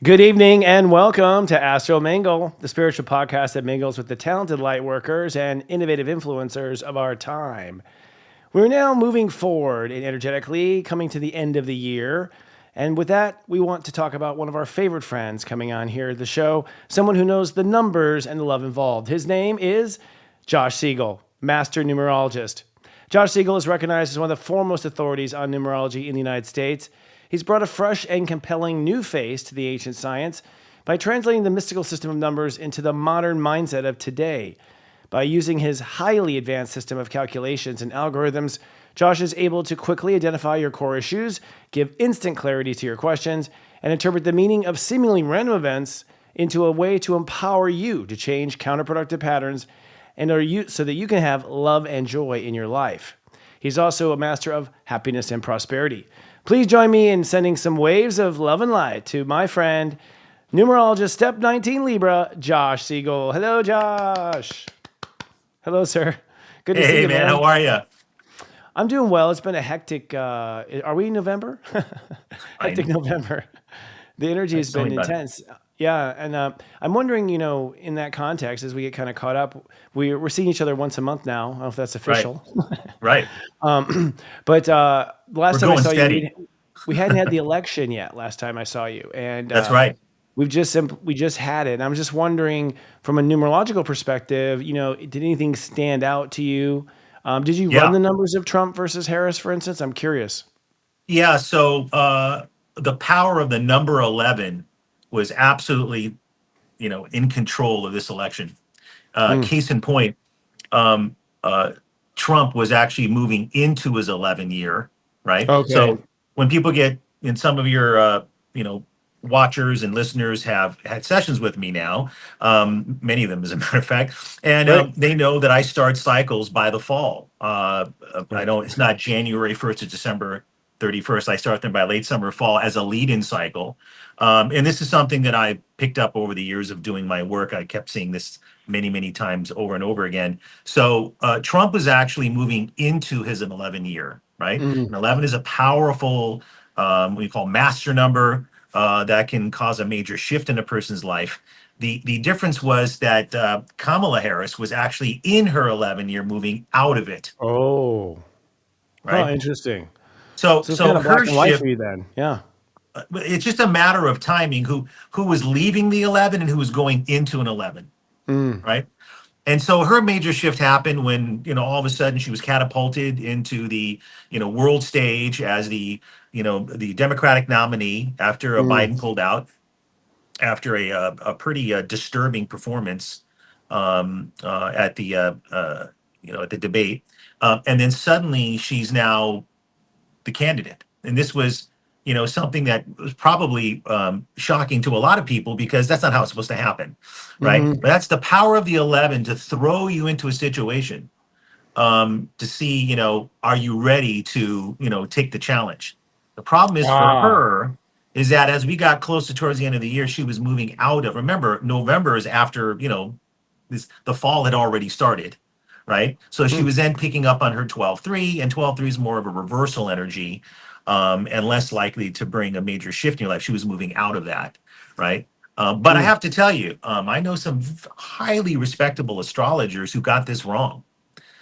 Good evening and welcome to Astro Mingle, the spiritual podcast that mingles with the talented light workers and innovative influencers of our time. We're now moving forward and energetically coming to the end of the year. And with that, we want to talk about one of our favorite friends coming on here at the show, someone who knows the numbers and the love involved. His name is Josh Siegel, master numerologist. Josh Siegel is recognized as one of the foremost authorities on numerology in the United States. He's brought a fresh and compelling new face to the ancient science by translating the mystical system of numbers into the modern mindset of today. By using his highly advanced system of calculations and algorithms, Josh is able to quickly identify your core issues, give instant clarity to your questions, and interpret the meaning of seemingly random events into a way to empower you to change counterproductive patterns so that you can have love and joy in your life. He's also a master of happiness and prosperity. Please join me in sending some waves of love and light to my friend, numerologist Step 19 Libra, Josh Siegel. Hello, Josh. Hello, sir. Good to see Hey you, man, man. how are you? I'm doing well. It's been a hectic, are we in November? Hectic Fine. November. The energy has Tell me been about it. intense. Yeah, and I'm wondering, in that context, as we get kind of caught up, we're seeing each other once a month now. I don't know if that's Right, official. right. But last We're time I going saw you, steady. we hadn't had the election yet. Last time I saw you, and That's right. we just had it. And I'm just wondering, from a numerological perspective, did anything stand out to you? Did you run Yeah, the numbers of Trump versus Harris, for instance? I'm curious. yeah. The power of the number 11 was absolutely, in control of this election. Mm, Case in point, um, uh, Trump was actually moving into his 11 year, right? okay. So when people get in some of your, watchers and listeners have had sessions with me now, many of them, as a matter of fact, and Right. they know that I start cycles by the fall. I Right. don't, it's not January 1st to December 31st. I start them by late summer, fall as a lead in cycle. And this is something that I picked up over the years of doing my work. I kept seeing this many, many times over and over again. So Trump was actually moving into his 11 year, right? Mm. And 11 is a powerful, what we call master number that can cause a major shift in a person's life. The difference was that Kamala Harris was actually in her 11 year moving out of it, Oh. Huh. right? Interesting. So So it's kind so of black her and white shift, for you then. Yeah. it's just a matter of timing who was leaving the 11 and who was going into an 11, Mm. right? And so her major shift happened when, all of a sudden she was catapulted into the, world stage as the Democratic nominee after Mm. Biden pulled out after a pretty disturbing performance at the debate. And then suddenly she's now the candidate. And this was, something that was probably shocking to a lot of people because that's not how it's supposed to happen, right? Mm. But that's the power of the 11 to throw you into a situation to see, are you ready to, take the challenge? The problem is for Ah. her is that as we got closer towards the end of the year, she was moving out of, remember, November is after, the fall had already started, right? So she Mm. was then picking up on her 12-3, and 12-3 is more of a reversal energy and less likely to bring a major shift in your life. She was moving out of that, right? But I Mm. have to tell you, I know some highly respectable astrologers who got this wrong.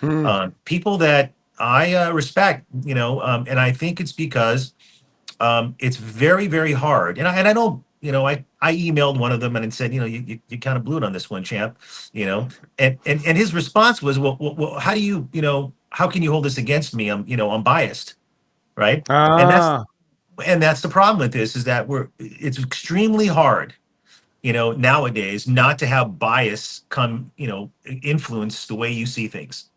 Mm. People that I respect, and I think it's because it's very, very hard. And I know, I emailed one of them and said, you kind of blew it on this one, champ, and his response was, well, how do you, how can you hold this against me? I'm biased, right? And that's Ah. and that's the problem with this is that it's extremely hard, nowadays not to have bias come, influence the way you see things.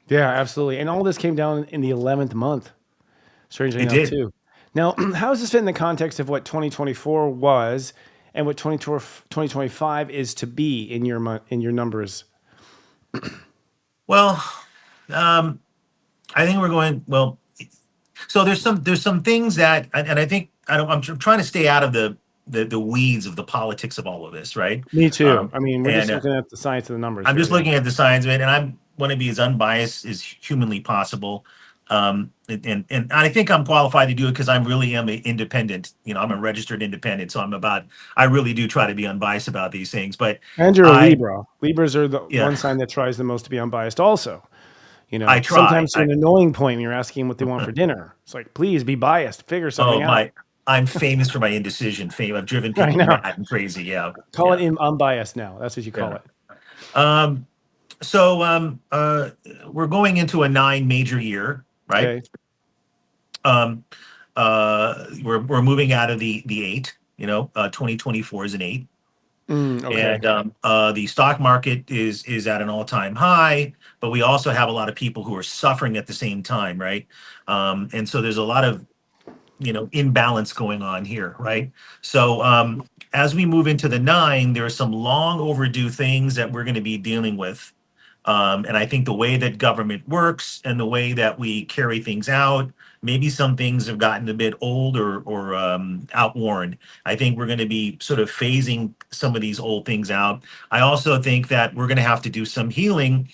Yeah, absolutely. And all this came down in the 11th month, strangely It enough, did. too. Now, how does this fit in the context of what 2024 was and what 2025 is to be in in your numbers? Well, um, I think we're going well. So there's some things that, and I think I'm trying to stay out of the weeds of the politics of all of this, right? Me too. Um, I mean, we're just and looking at the science of the numbers I'm here. just Yeah. looking at the science of it, and I want to be as unbiased as humanly possible. And I think I'm qualified to do it because I really am an independent. I'm a registered independent, so I really do try to be unbiased about these things. But And you're a I, Libra. Libras are the yeah, one sign that tries the most to be unbiased also. I try. Sometimes to an annoying point when you're asking what they want for dinner. It's like, please be biased, figure Oh something out. my, I'm famous for my indecision. I've driven I people know. mad and crazy. Yeah, Call it yeah, unbiased now. That's what you call yeah. it. Um, so we're going into a 9 major year, right? Okay. Um, we're moving out of the eight. 2024 is an eight. Okay. And the stock market is at an all-time high, but we also have a lot of people who are suffering at the same time, right? And so there's a lot of imbalance going on here, right? So as we move into the nine, there are some long overdue things that we're going to be dealing with. And I think the way that government works and the way that we carry things out, maybe some things have gotten a bit old or outworn. I think we're going to be sort of phasing some of these old things out. I also think that we're going to have to do some healing.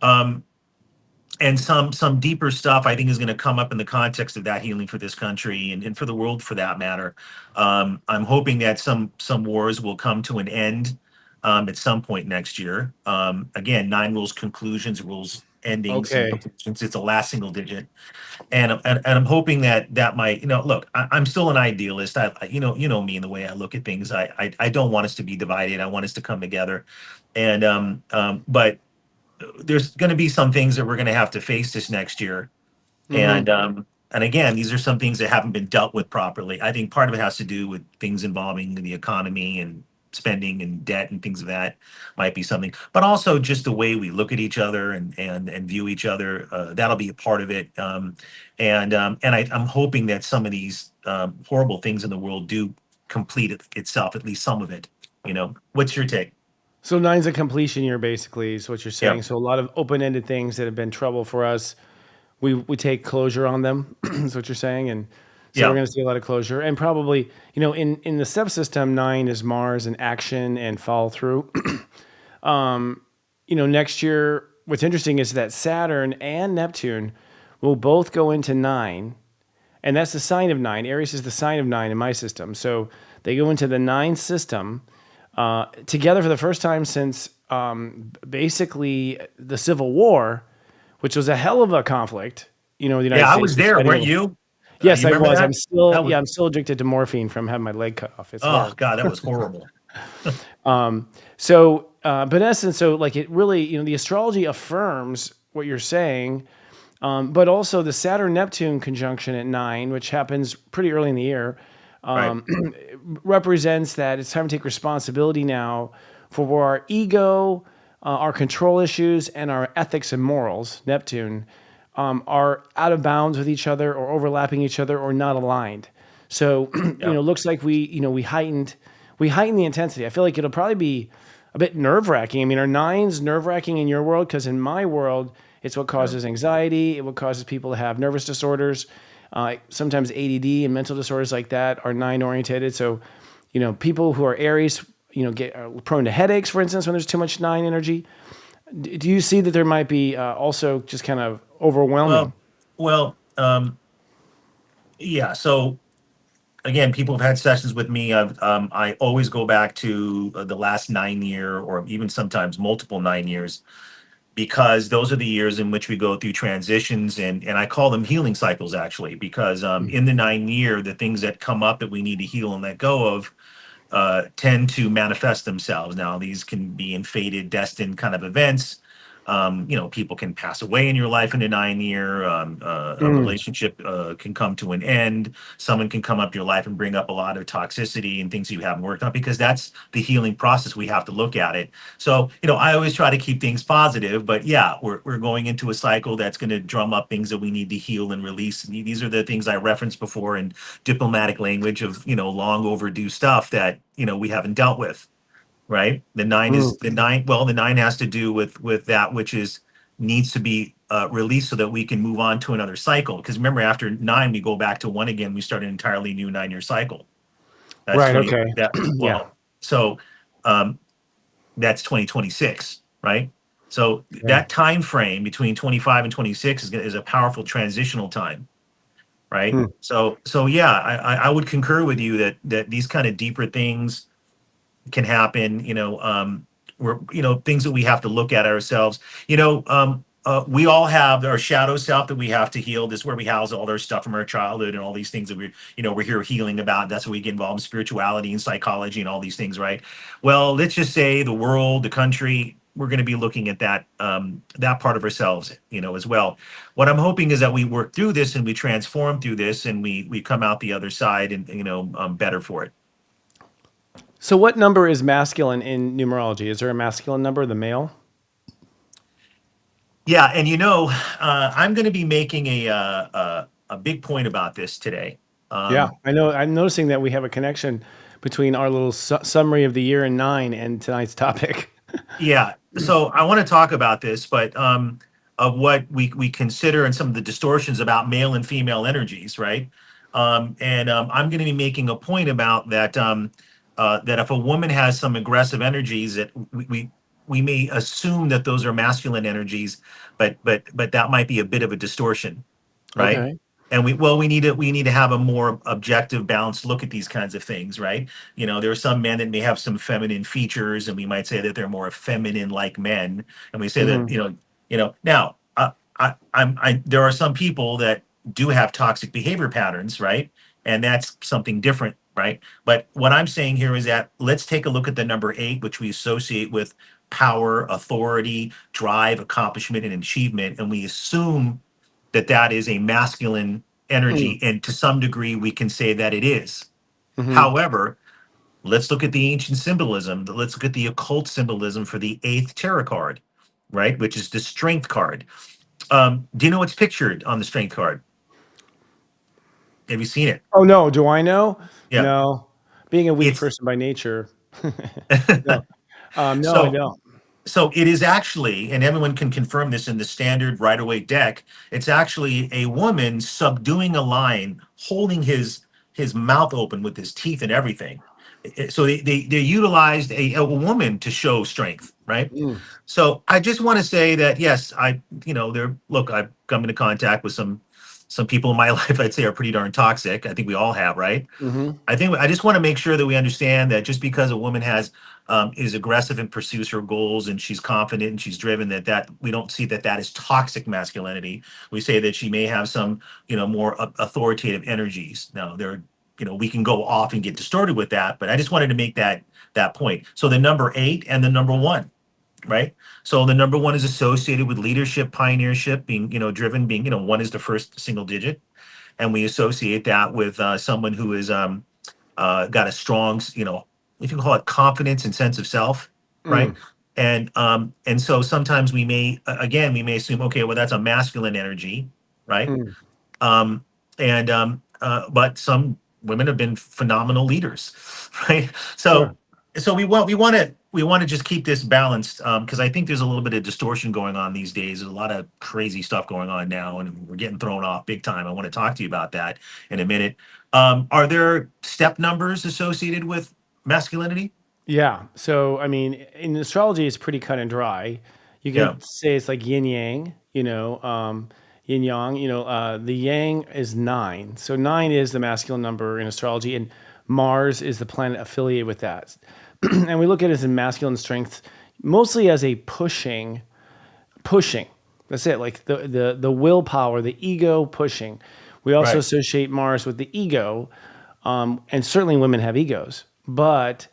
Um, and some deeper stuff I think is going to come up in the context of that healing for this country and for the world for that matter. I'm hoping that some wars will come to an end at some point next year. Again, nine rules conclusions, rules endings, and Okay. conclusions. It's a last single digit, and I'm hoping that that might look. I'm still an idealist. You know me and the way I look at things. I don't want us to be divided. I want us to come together, and but there's going to be some things that we're going to have to face this next year, Mm-hmm. and again, these are some things that haven't been dealt with properly. I think part of it has to do with things involving the economy and spending and debt and things of that might be something, but also just the way we look at each other and view each other. That'll be a part of it, I'm hoping that some of these horrible things in the world do complete itself, at least some of it. What's your take? So nine's a completion year, basically, is what you're Yeah, saying. So a lot of open-ended things that have been trouble for us, we take closure on them. Is what you're saying, and so we're yeah, going to see a lot of closure, and probably in the step system, nine is Mars and action and follow through. Next year, what's interesting is that Saturn and Neptune will both go into nine, and that's the sign of nine. Aries is the sign of nine in my system. So they go into the nine system together for the first time since basically the Civil War, which was a hell of a conflict. The United yeah. I States was was there, fighting weren't over. you? Yes, You I remember was. that? That was I'm still addicted to morphine from having my leg cut off. It's Oh horrible. God, that was horrible. But in essence, so like it really, the astrology affirms what you're saying, but also the Saturn Neptune conjunction at nine, which happens pretty early in the year, Right. represents that it's time to take responsibility now for where our ego, our control issues, and our ethics and morals, Neptune, are out of bounds with each other or overlapping each other or not aligned. So, Yeah. looks like we heightened the intensity. I feel like it'll probably be a bit nerve wracking. I mean, are nines nerve wracking in your world? Because in my world, it's what Yeah. causes anxiety. It what causes people to have nervous disorders. Sometimes ADD and mental disorders like that are nine orientated. So, people who are Aries, get are prone to headaches, for instance, when there's too much nine energy. Do you see that there might be also just kind of overwhelming? Well, well, yeah. So again, people have had sessions with me. I always go back to the last 9 year, or even sometimes multiple 9 years, because those are the years in which we go through transitions, and I call them healing cycles actually, because in the 9 year, the things that come up that we need to heal and let go of tend to manifest themselves. Now, these can be in fated, destined kind of events. People can pass away in your life in a 9 year. A Mm. relationship can come to an end. Someone can come up your life and bring up a lot of toxicity and things you haven't worked on, because that's the healing process. We have to look at it. So, I always try to keep things positive, but yeah, we're going into a cycle that's going to drum up things that we need to heal and release. These are the things I referenced before in diplomatic language of, long overdue stuff that, we haven't dealt with, right? The nine Mm. is the nine. Well, the nine has to do with that which is needs to be released so that we can move on to another cycle. Because remember, after nine, we go back to one again. We start an entirely new 9 year cycle. That's Right. 20. Okay. That Yeah. well, so that's 2026, right? So Yeah. that time frame between 25 and 26 is a powerful transitional time, right? Hmm. So yeah, I would concur with you that these kind of deeper things can happen. We're things that we have to look at ourselves. We all have our shadow self that we have to heal. This is where we house all our stuff from our childhood and all these things that we're here healing about. That's why we get involved in spirituality and psychology and all these things, right? Well, let's just say the world, the country, we're going to be looking at that part of ourselves, as well. What I'm hoping is that we work through this and we transform through this and we come out the other side and better for it. So, what number is masculine in numerology? Is there a masculine number, the male? Yeah, and I'm going to be making a big point about this today. Yeah, Um, I know. I'm noticing that we have a connection between our little summary of the year in nine and tonight's topic. yeah, so I want to talk about this, but of what we consider and some of the distortions about male and female energies, right? And I'm going to be making a point about that. That if a woman has some aggressive energies, that we may assume that those are masculine energies, but that might be a bit of a distortion, right? Okay. And we need to have a more objective, balanced look at these kinds of things, right? There are some men that may have some feminine features, and we might say that they're more feminine like men, and we say that Hmm. now there are some people that do have toxic behavior patterns, right? And that's something different, right? But what I'm saying here is that let's take a look at the number 8, which we associate with power, authority, drive, accomplishment, and achievement, and we assume that that is a masculine energy, and to some degree we can say that it is. Hmm. However, let's look at the ancient symbolism. Let's look at the occult symbolism for the 8th tarot card, right, which is the strength card. Do you know what's pictured on the strength card? Have you seen it? Oh no, do I know? Yeah. No, being a weak It's person by nature. No, no, I so don't. So it is actually, and everyone can confirm this in the standard Rider-Waite deck, it's actually a woman subduing a lion, holding his mouth open with his teeth and everything. So they utilized a woman to show strength, right? Mm. So I just want to say that yes, I've come into contact with some people in my life I'd say are pretty darn toxic. I think we all have, right? Hmm. I think I just want to make sure that we understand that just because a woman is aggressive and pursues her goals and she's confident and she's driven, that we don't see that is toxic masculinity. We say that she may have some more authoritative energies. Now we can go off and get distorted with that, but I just wanted to make that point. So the number 8 and the number 1, right? So the number 1 is associated with leadership, pioneership, being driven, being 1 is the first single digit, and we associate that with someone who is got a strong, if you can call it confidence and sense of self, right? Mm. And so sometimes again we may assume, okay, well that's a masculine energy, right? Mm. Um, but some women have been phenomenal leaders, right? Sure. So we want to just keep this balanced, because I think there's a little bit of distortion going on these days. There's a lot of crazy stuff going on now, and we're getting thrown off big time. I want to talk to you about that in a minute. Are there step numbers associated with masculinity? Yeah. So, I mean, in astrology, it's pretty cut and dry. You Yeah, can say it's like yin yang, yin yang. The yang is nine. So, nine is the masculine number in astrology, and Mars is the planet affiliated with that. And we look at it as in masculine strength mostly as a pushing. That's it. Like the willpower, the ego pushing. We also right, associate Mars with the ego, and certainly women have egos, but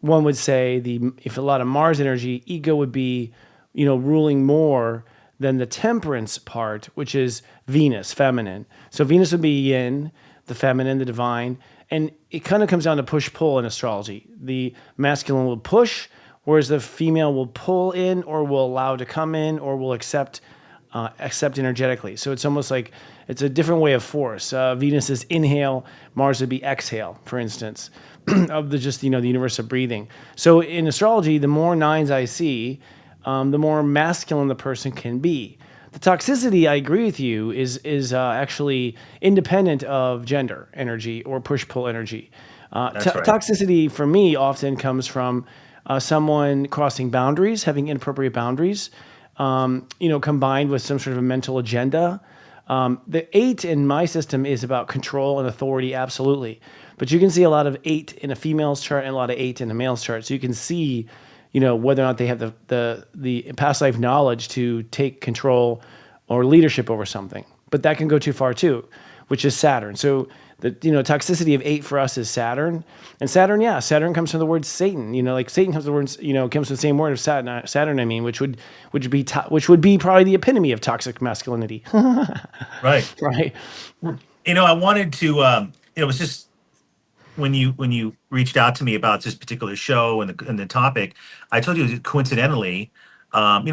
one would say if a lot of Mars energy, ego would be, ruling more than the temperance part, which is Venus, feminine. So Venus would be yin, the feminine, the divine, and it kind of comes down to push pull in astrology. The masculine will push, whereas the female will pull in, or will allow to come in, or will accept energetically. So it's almost like it's a different way of force. Venus is inhale, Mars would be exhale, for instance, of the universe of breathing. So in astrology, the more nines I see, the more masculine the person can be. The toxicity, I agree with you, is actually independent of gender energy or push pull energy. that's right. Toxicity for me often comes from someone crossing boundaries, having inappropriate boundaries, combined with some sort of a mental agenda. The 8 in my system is about control and authority, absolutely. But you can see a lot of 8 in a female's chart and a lot of 8 in a male's chart. So you can see, whether or not they have the past life knowledge to take control or leadership over something. But that can go too far too, which is Saturn. So the toxicity of 8 for us is Saturn, and Saturn, yeah, Saturn comes from the word Satan. Like Satan comes from the words, comes from the same word of Saturn. Saturn, I mean, which would be probably the epitome of toxic masculinity, Right. right? I wanted to, it was just when you reached out to me about this particular show and the topic, I told you coincidentally, I'm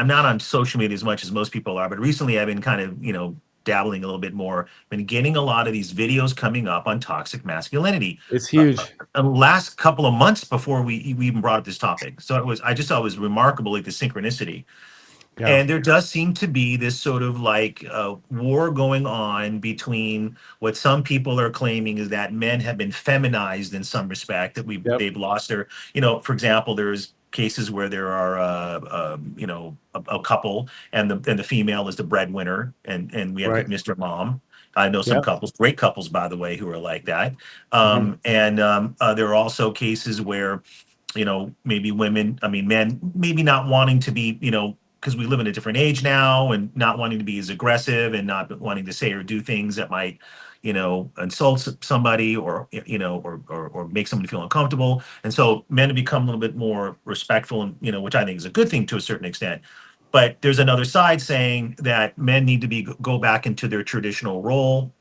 not on social media as much as most people are, but recently I've been kind of dabbling a little bit more. Been getting a lot of these videos coming up on toxic masculinity. It's Uh, huge. the last couple of months before we even brought up this topic, so I just thought it was remarkable, like the synchronicity. Yeah. And there does seem to be this sort of like war going on between what some people are claiming is that men have been feminized in some respect, that Yep. they've lost their, for example, there's cases where there are, a couple, and the female is the breadwinner, and we have Right. Mr. Mom. I know some Yep. couples, great couples, by the way, who are like that. Hmm. And there are also cases where maybe women, I mean, men, maybe not wanting to be, because we live in a different age now and not wanting to be as aggressive and not wanting to say or do things that might, insult somebody or, or make somebody feel uncomfortable. And so men have become a little bit more respectful and, which I think is a good thing to a certain extent. But there's another side saying that men need to go back into their traditional role,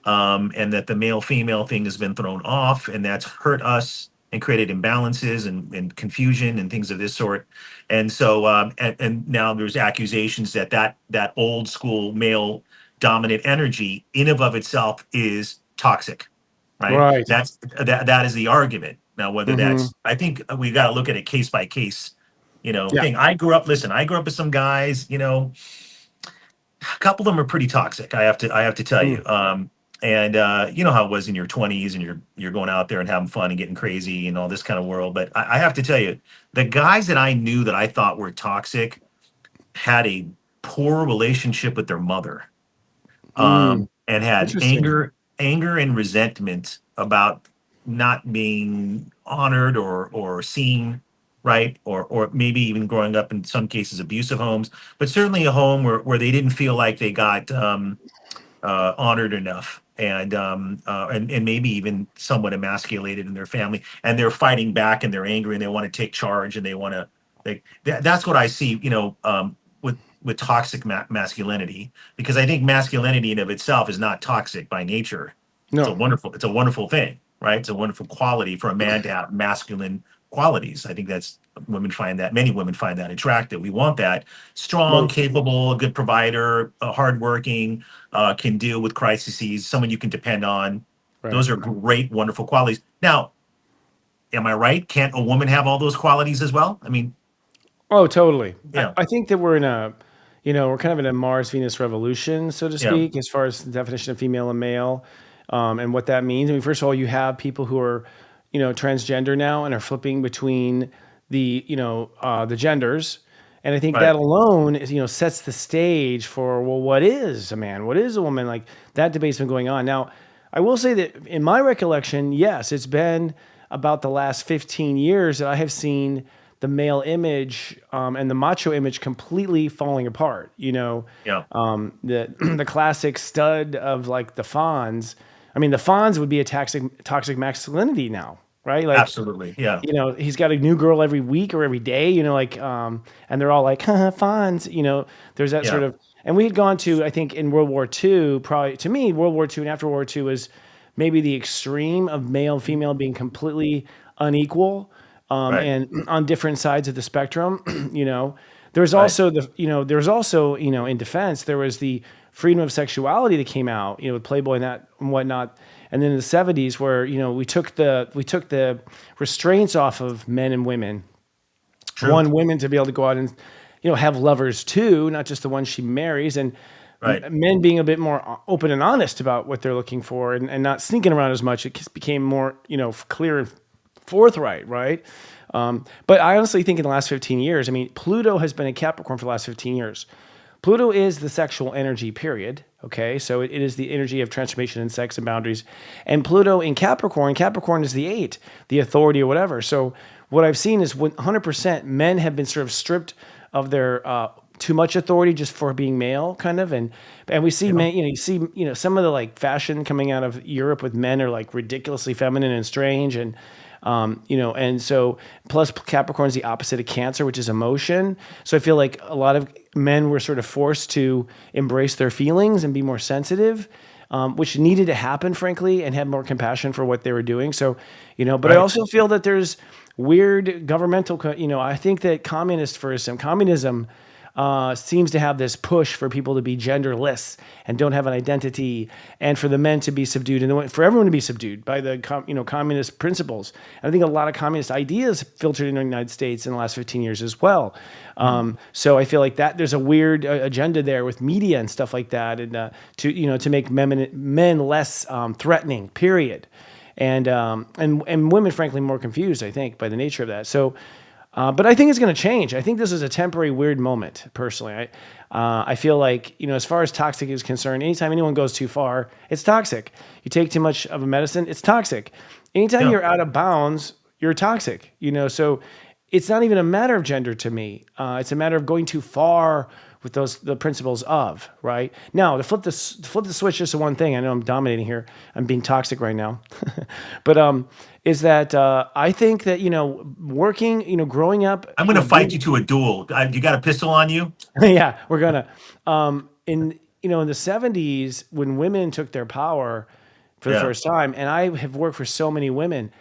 and that the male female thing has been thrown off, and that's hurt us and created imbalances and confusion and things of this sort. And so, and now there's accusations that old school male dominant energy in and of itself is toxic, right? Right. That is the argument. Now, whether Hmm. that's, I think we got to look at a case by case, Yeah. thing. I grew up with some guys, a couple of them are pretty toxic. I have to tell Mm. you. And you know how it was in your 20s, and you're going out there and having fun and getting crazy and all this kind of world. But I have to tell you, the guys that I knew that I thought were toxic had a poor relationship with their mother, Mm. and had Interesting. anger and resentment about not being honored or seen, right, or maybe even growing up in some cases abusive homes, but certainly a home where they didn't feel like they got honored enough, and maybe even somewhat emasculated in their family, and they're fighting back and they're angry and they want to take charge and they want to, that's what I see, with toxic masculinity, because I think masculinity in of itself is not toxic by nature. No. It's a wonderful thing, right? It's a wonderful quality for a man to have masculine qualities. I think that's, many women find that attractive. We want that strong, Right. capable, a good provider, hardworking, can deal with crises, someone you can depend on. Right. Those are great, wonderful qualities. Now, am I right? Can't a woman have all those qualities as well? I mean, Oh, totally. I, yeah, I think that we're kind of in a Mars Venus revolution, so to yeah, speak, as far as the definition of female and male, and what that means. I mean, first of all, you have people who are, transgender now and are flipping between the genders. And I think right, that alone is, sets the stage for, well, what is a man? What is a woman? Like that debate's been going on. Now, I will say that in my recollection, yes, it's been about the last 15 years that I have seen the male image and the macho image completely falling apart. yeah, The the classic stud of like the Fonz. I mean, the Fonz would be a toxic masculinity now, right? Like, absolutely, yeah, he's got a new girl every week or every day. And they're all like, haha, Fonz. There's that sort yeah, of. And we had gone to, I think, in World War II. Probably to me, World War II and after World War II was maybe the extreme of male and female being completely unequal, right, and on different sides of the spectrum. There's right, also there's also, in defense, there was the freedom of sexuality that came out, with Playboy and that and whatnot. And then in the 70s, where we took the restraints off of men and women, true, one women to be able to go out and have lovers too, not just the ones she marries, and right, men being a bit more open and honest about what they're looking for, and not sneaking around as much. It just became more clear forthright, right? But I honestly think in the last 15 years, I mean, Pluto has been in Capricorn for the last 15 years. Pluto is the sexual energy, period. Okay, so it is the energy of transformation and sex and boundaries. And Pluto in Capricorn, Capricorn is the eight, the authority or whatever. So what I've seen is 100% men have been sort of stripped of their too much authority just for being male, kind of, and we see Yeah. men. You see, some of the like fashion coming out of Europe with men are like ridiculously feminine and strange, and and so plus Capricorn is the opposite of Cancer, which is emotion. So I feel like a lot of men were sort of forced to embrace their feelings and be more sensitive, which needed to happen, frankly, and have more compassion for what they were doing. So, but I Right. also feel that there's weird governmental, I think that communism seems to have this push for people to be genderless and don't have an identity, and for the men to be subdued, and for everyone to be subdued by the communist principles. And I think a lot of communist ideas filtered into the United States in the last 15 years as well. Mm. So I feel like that there's a weird agenda there with media and stuff like that, and to make men less threatening. Period. And women, frankly, more confused, I think, by the nature of that. So, but I think it's going to change. I think this is a temporary weird moment. Personally, I feel like as far as toxic is concerned, anytime anyone goes too far, it's toxic. You take too much of a medicine, it's toxic. Anytime Yeah. you're out of bounds, you're toxic. So it's not even a matter of gender to me. It's a matter of going too far with the principles of right now. To flip the switch just to one thing. I know I'm dominating here. I'm being toxic right now, but is that I think that working, growing up, I'm going to fight being you to a duel. You got a pistol on you? yeah, we're gonna in the 70s when women took their power for the Yeah. first time, and I have worked for so many women.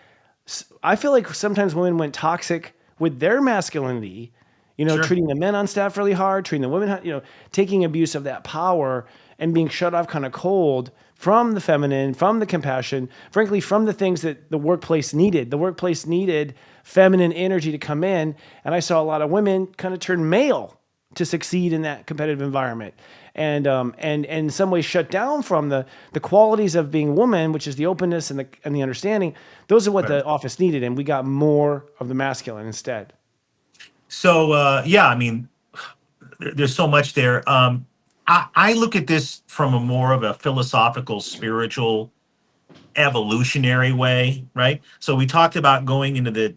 I feel like sometimes women went toxic with their masculinity, Sure. treating the men on staff really hard, treating the women, taking abuse of that power and being shut off kind of cold from the feminine, from the compassion, frankly, from the things that the workplace needed. The workplace needed feminine energy to come in. And I saw a lot of women kind of turn male to succeed in that competitive environment, and in some ways shut down from the qualities of being woman, which is the openness and the understanding. Those are what Right. the office needed, and we got more of the masculine instead. So yeah, I mean, there's so much there. I look at this from a more of a philosophical, spiritual, evolutionary way, right? So we talked about going into the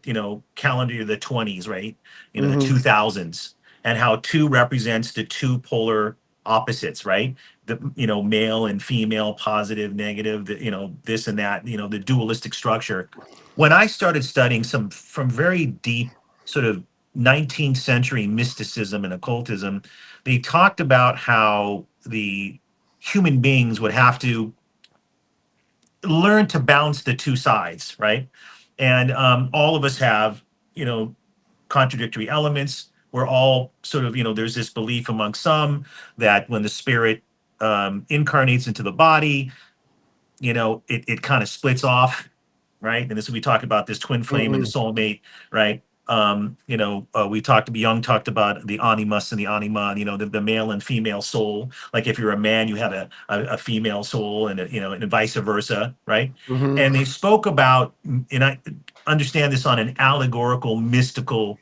calendar year, the 20s, right? The Hmm. 2000s, and how two represents the two polar opposites, right? The male and female, positive, negative, the this and that, the dualistic structure. When I started studying some from very deep sort of 19th century mysticism and occultism, they talked about how the human beings would have to learn to balance the two sides, right? And all of us have, you know, contradictory elements. We're all sort of, there's this belief among some that when the spirit incarnates into the body, it kind of splits off, right? And this we talk about this twin flame and the Hmm. soulmate, right? Young talked about the animus and the anima, the male and female soul. Like if you're a man, you have a female soul, and and vice versa, right? Hmm. And they spoke about, and I understand this on an allegorical, mystical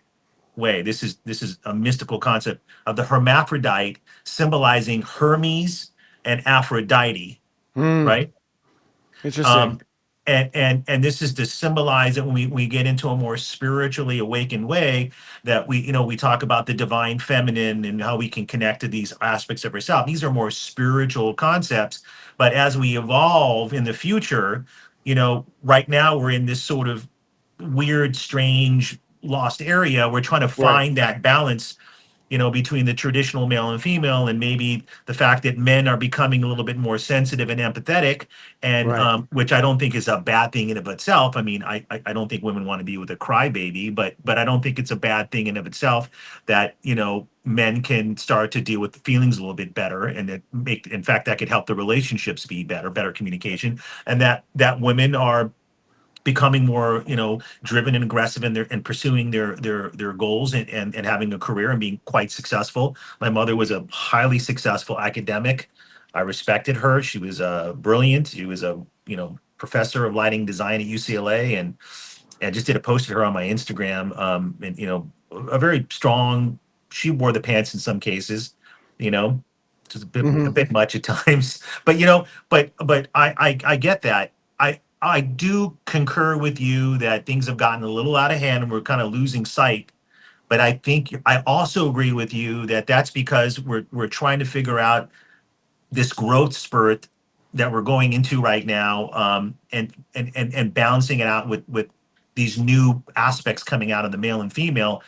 way. This is a mystical concept of the hermaphrodite symbolizing Hermes and Aphrodite, Mm. right? Interesting. Um, and this is to symbolize that when we get into a more spiritually awakened way, that we talk about the divine feminine and how we can connect to these aspects of ourselves. These are more spiritual concepts, but as we evolve in the future, right now we're in this sort of weird, strange, lost area. We're trying to Right. find that balance, between the traditional male and female, and maybe the fact that men are becoming a little bit more sensitive and empathetic, and Right. which I don't think is a bad thing in of itself. I mean, I don't think women want to be with a crybaby, but I don't think it's a bad thing in of itself that men can start to deal with the feelings a little bit better, and in fact, that could help the relationships be better communication, and that women are becoming more driven and aggressive in their and pursuing their goals, and having a career and being quite successful. My mother was a highly successful academic. I respected her. She was brilliant. She was a professor of lighting design at UCLA, and just did a post of her on my Instagram. And a very strong. She wore the pants in some cases, you know, just a Hmm. bit much at times. But but I get that. I do concur with you that things have gotten a little out of hand and we're kind of losing sight. But I think I also agree with you that that's because we're trying to figure out this growth spurt that we're going into right now, and balancing it out with these new aspects coming out of the male and female.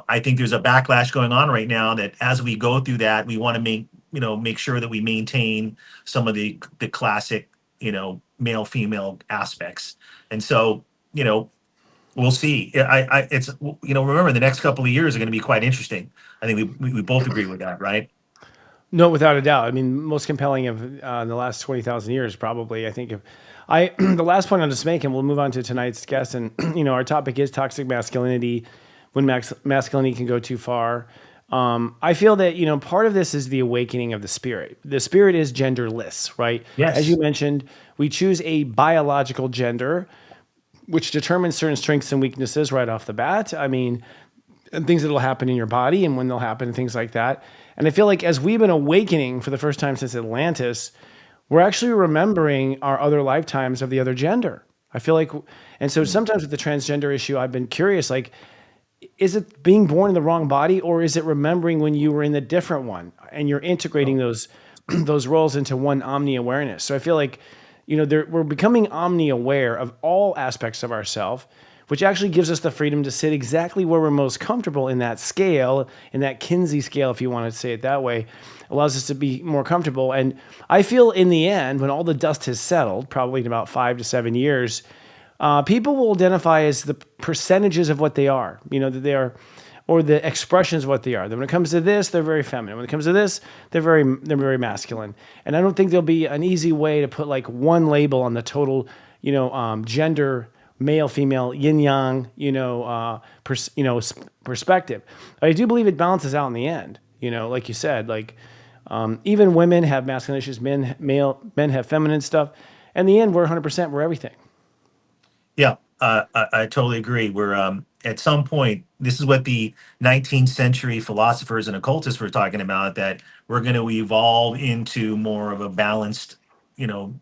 I think there's a backlash going on right now that as we go through that, we want to make sure that we maintain some of the classic, male female aspects. And so, we'll see. It's, remember the next couple of years are going to be quite interesting. I think we both agree with that, right? No, without a doubt. I mean, most compelling of in the last 20,000 years, probably. I think if I, the last point I'll just make, and we'll move on to tonight's guest. And, our topic is toxic masculinity, when masculinity can go too far. I feel that, part of this is the awakening of the spirit. The spirit is genderless, right? As you Yes. mentioned, we choose a biological gender, which determines certain strengths and weaknesses right off the bat. I mean, and things that'll happen in your body and when they'll happen and things like that. And I feel like as we've been awakening for the first time since Atlantis, we're actually remembering our other lifetimes of the other gender. I feel like, and so sometimes with the transgender issue, I've been curious, like, is it being born in the wrong body, or is it remembering when you were in the different one and you're integrating those those roles into one omni awareness? So I feel like, we're becoming omni aware of all aspects of ourself, which actually gives us the freedom to sit exactly where we're most comfortable in that scale, in that Kinsey scale, if you want to say it that way, allows us to be more comfortable. And I feel in the end, when all the dust has settled, probably in about 5 to 7 years, people will identify as the percentages of what they are, that they are, or the expressions of what they are. Then when it comes to this, they're very feminine. When it comes to this, they're very masculine. And I don't think there'll be an easy way to put like one label on the total, gender, male, female, yin yang, perspective. I do believe it balances out in the end. Like you said, like even women have masculine issues, men have feminine stuff. In the end, we're 100%. We're everything. Yeah, I totally agree. We're at some point, this is what the 19th century philosophers and occultists were talking about, that we're going to evolve into more of a balanced,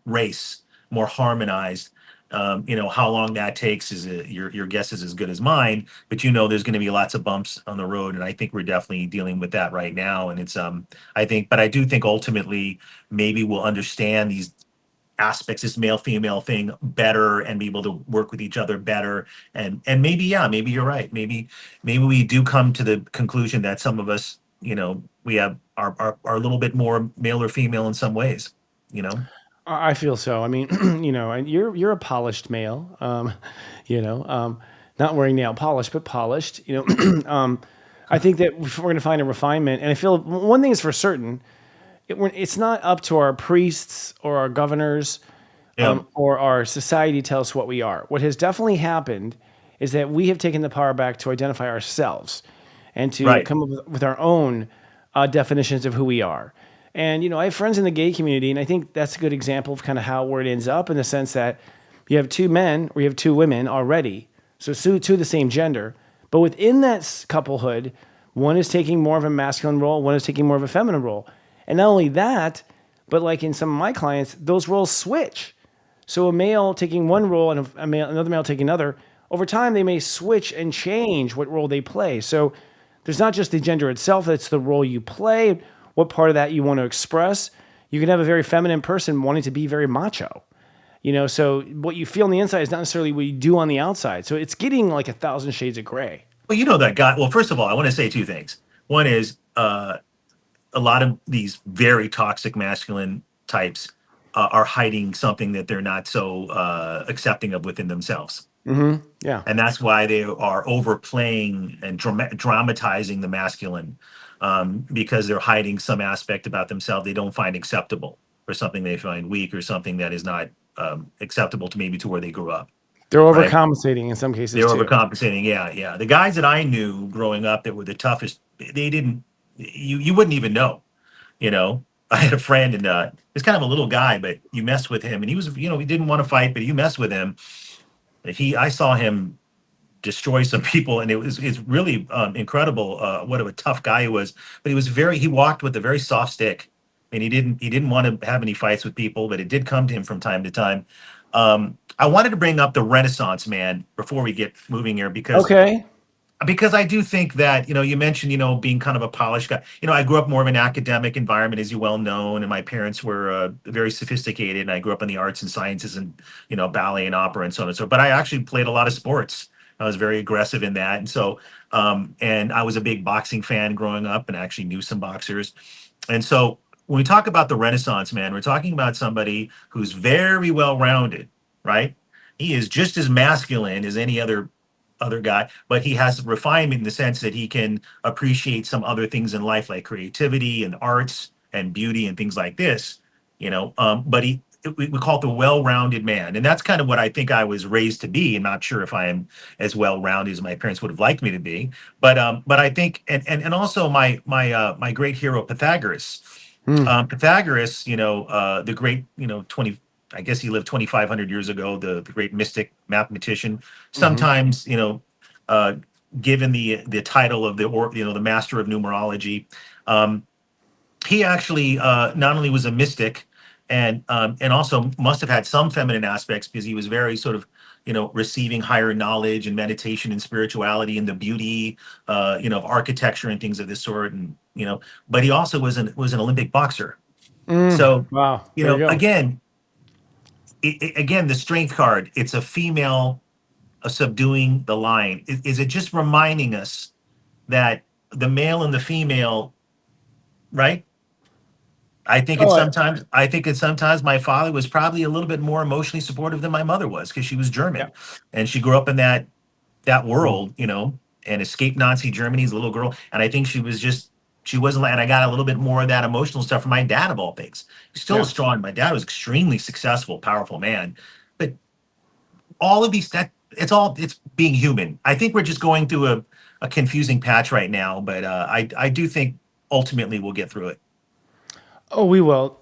race, more harmonized. How long that takes your guess is as good as mine, but there's going to be lots of bumps on the road, and I think we're definitely dealing with that right now. And it's but I do think ultimately maybe we'll understand these aspects, this male female thing better, and be able to work with each other better. And maybe, yeah, maybe you're right. Maybe we do come to the conclusion that some of us, we have are a little bit more male or female in some ways, you know. I feel so. I mean, and you're a polished male, you know, um, not wearing nail polish, but polished. I think that if we're going to find a refinement, and I feel one thing is for certain, it's not up to our priests or our governors, Yeah. or our society to tell us what we are. What has definitely happened is that we have taken the power back to identify ourselves and to Right. come up with our own definitions of who we are. And I have friends in the gay community, and I think that's a good example of kind of how where it ends up, in the sense that you have two men or you have two women already, so two of the same gender, but within that couplehood, one is taking more of a masculine role, one is taking more of a feminine role, and not only that, but like in some of my clients, those roles switch. So a male taking one role and another male taking another, over time they may switch and change what role they play. So there's not just the gender itself, it's the role you play, what part of that you want to express. You can have a very feminine person wanting to be very macho. So what you feel on the inside is not necessarily what you do on the outside. So it's getting like a thousand shades of gray. Well, you know that guy. Well, first of all, I want to say two things. One is a lot of these very toxic masculine types are hiding something that they're not so accepting of within themselves. Yeah. And that's why they are overplaying and dramatizing the masculine, because they're hiding some aspect about themselves they don't find acceptable, or something they find weak, or something that is not acceptable to maybe to where they grew up, They're right? overcompensating in some cases They're too. overcompensating. Yeah, yeah. The guys that I knew growing up that were the toughest, they didn't. You wouldn't even know. You know, I had a friend, and he's kind of a little guy, but you mess with him, and he was, he didn't want to fight, but you mess with him, I saw him destroy some people, and it's really incredible what a tough guy he was. But he walked with a very soft stick, and he didn't want to have any fights with people, but it did come to him from time to time. I wanted to bring up the Renaissance man before we get moving here, Okay. because I do think that, you mentioned, being kind of a polished guy. I grew up more of an academic environment, as you well know, and my parents were very sophisticated, and I grew up in the arts and sciences and, ballet and opera and so on and so. But I actually played a lot of sports. I was very aggressive in that. And so, and I was a big boxing fan growing up and actually knew some boxers. And so when we talk about the Renaissance man, we're talking about somebody who's very well rounded, right? He is just as masculine as any other guy, but he has refinement in the sense that he can appreciate some other things in life, like creativity and arts and beauty and things like this. But we call it the well-rounded man, and that's kind of what I think I was raised to be. I'm not sure if I am as well-rounded as my parents would have liked me to be, but I think, and also my great hero Pythagoras. Hmm. Pythagoras, the great, 20, I guess he lived 2,500 years ago, the great mystic mathematician, Hmm. sometimes, uh, given the title of the master of numerology. Um, he actually not only was a mystic, and also must have had some feminine aspects, because he was very sort of, receiving higher knowledge and meditation and spirituality and the beauty, of architecture and things of this sort. And, but he also was an Olympic boxer. Mm. So, Wow. There you go. again, the strength card, it's a female subduing the lion. Is it just reminding us that the male and the female, right? Oh, I think it's sometimes my father was probably a little bit more emotionally supportive than my mother was, because she was yeah. German, and she grew up in that Mm. world, and escaped Nazi Germany as a little girl. And I think she wasn't like, and I got a little bit more of that emotional stuff from my dad, of all things. He's still Yeah. strong. My dad was extremely successful, powerful man. But all of these, it's being human. I think we're just going through a confusing patch right now, but I do think ultimately we'll get through it. Oh, we will.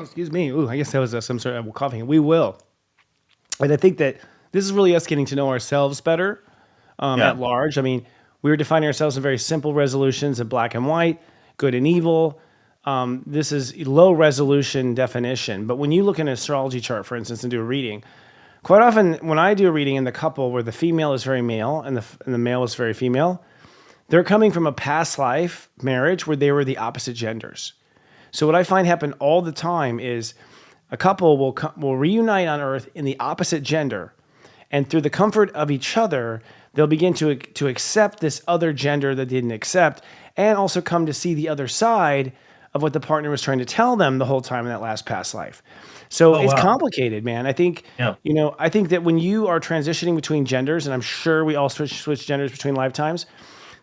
Excuse me. Ooh, I guess that was some sort of coughing. We will. And I think that this is really us getting to know ourselves better Yeah. at large. I mean, we were defining ourselves in very simple resolutions of black and white, good and evil. This is low resolution definition. But when you look at an astrology chart, for instance, and do a reading, quite often when I do a reading in the couple where the female is very male and the male is very female, they're coming from a past life marriage where they were the opposite genders. So what I find happen all the time is a couple will reunite on Earth in the opposite gender, and through the comfort of each other, they'll begin to accept this other gender that they didn't accept, and also come to see the other side of what the partner was trying to tell them the whole time in that last past life. So Oh, it's wow. complicated, man. I think Yeah. I think that when you are transitioning between genders, and I'm sure we all switch genders between lifetimes,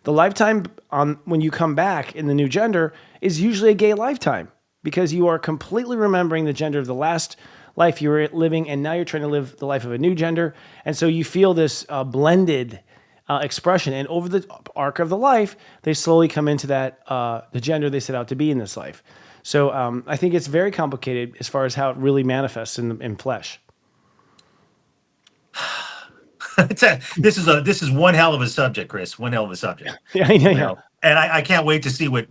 the lifetime on when you come back in the new gender is usually a gay lifetime, because you are completely remembering the gender of the last life you were living, and now you're trying to live the life of a new gender, and so you feel this blended expression. And over the arc of the life, they slowly come into that the gender they set out to be in this life. So I think it's very complicated as far as how it really manifests in flesh. This is one hell of a subject, Chris. One hell of a subject. Yeah, yeah, yeah. And I can't wait to see what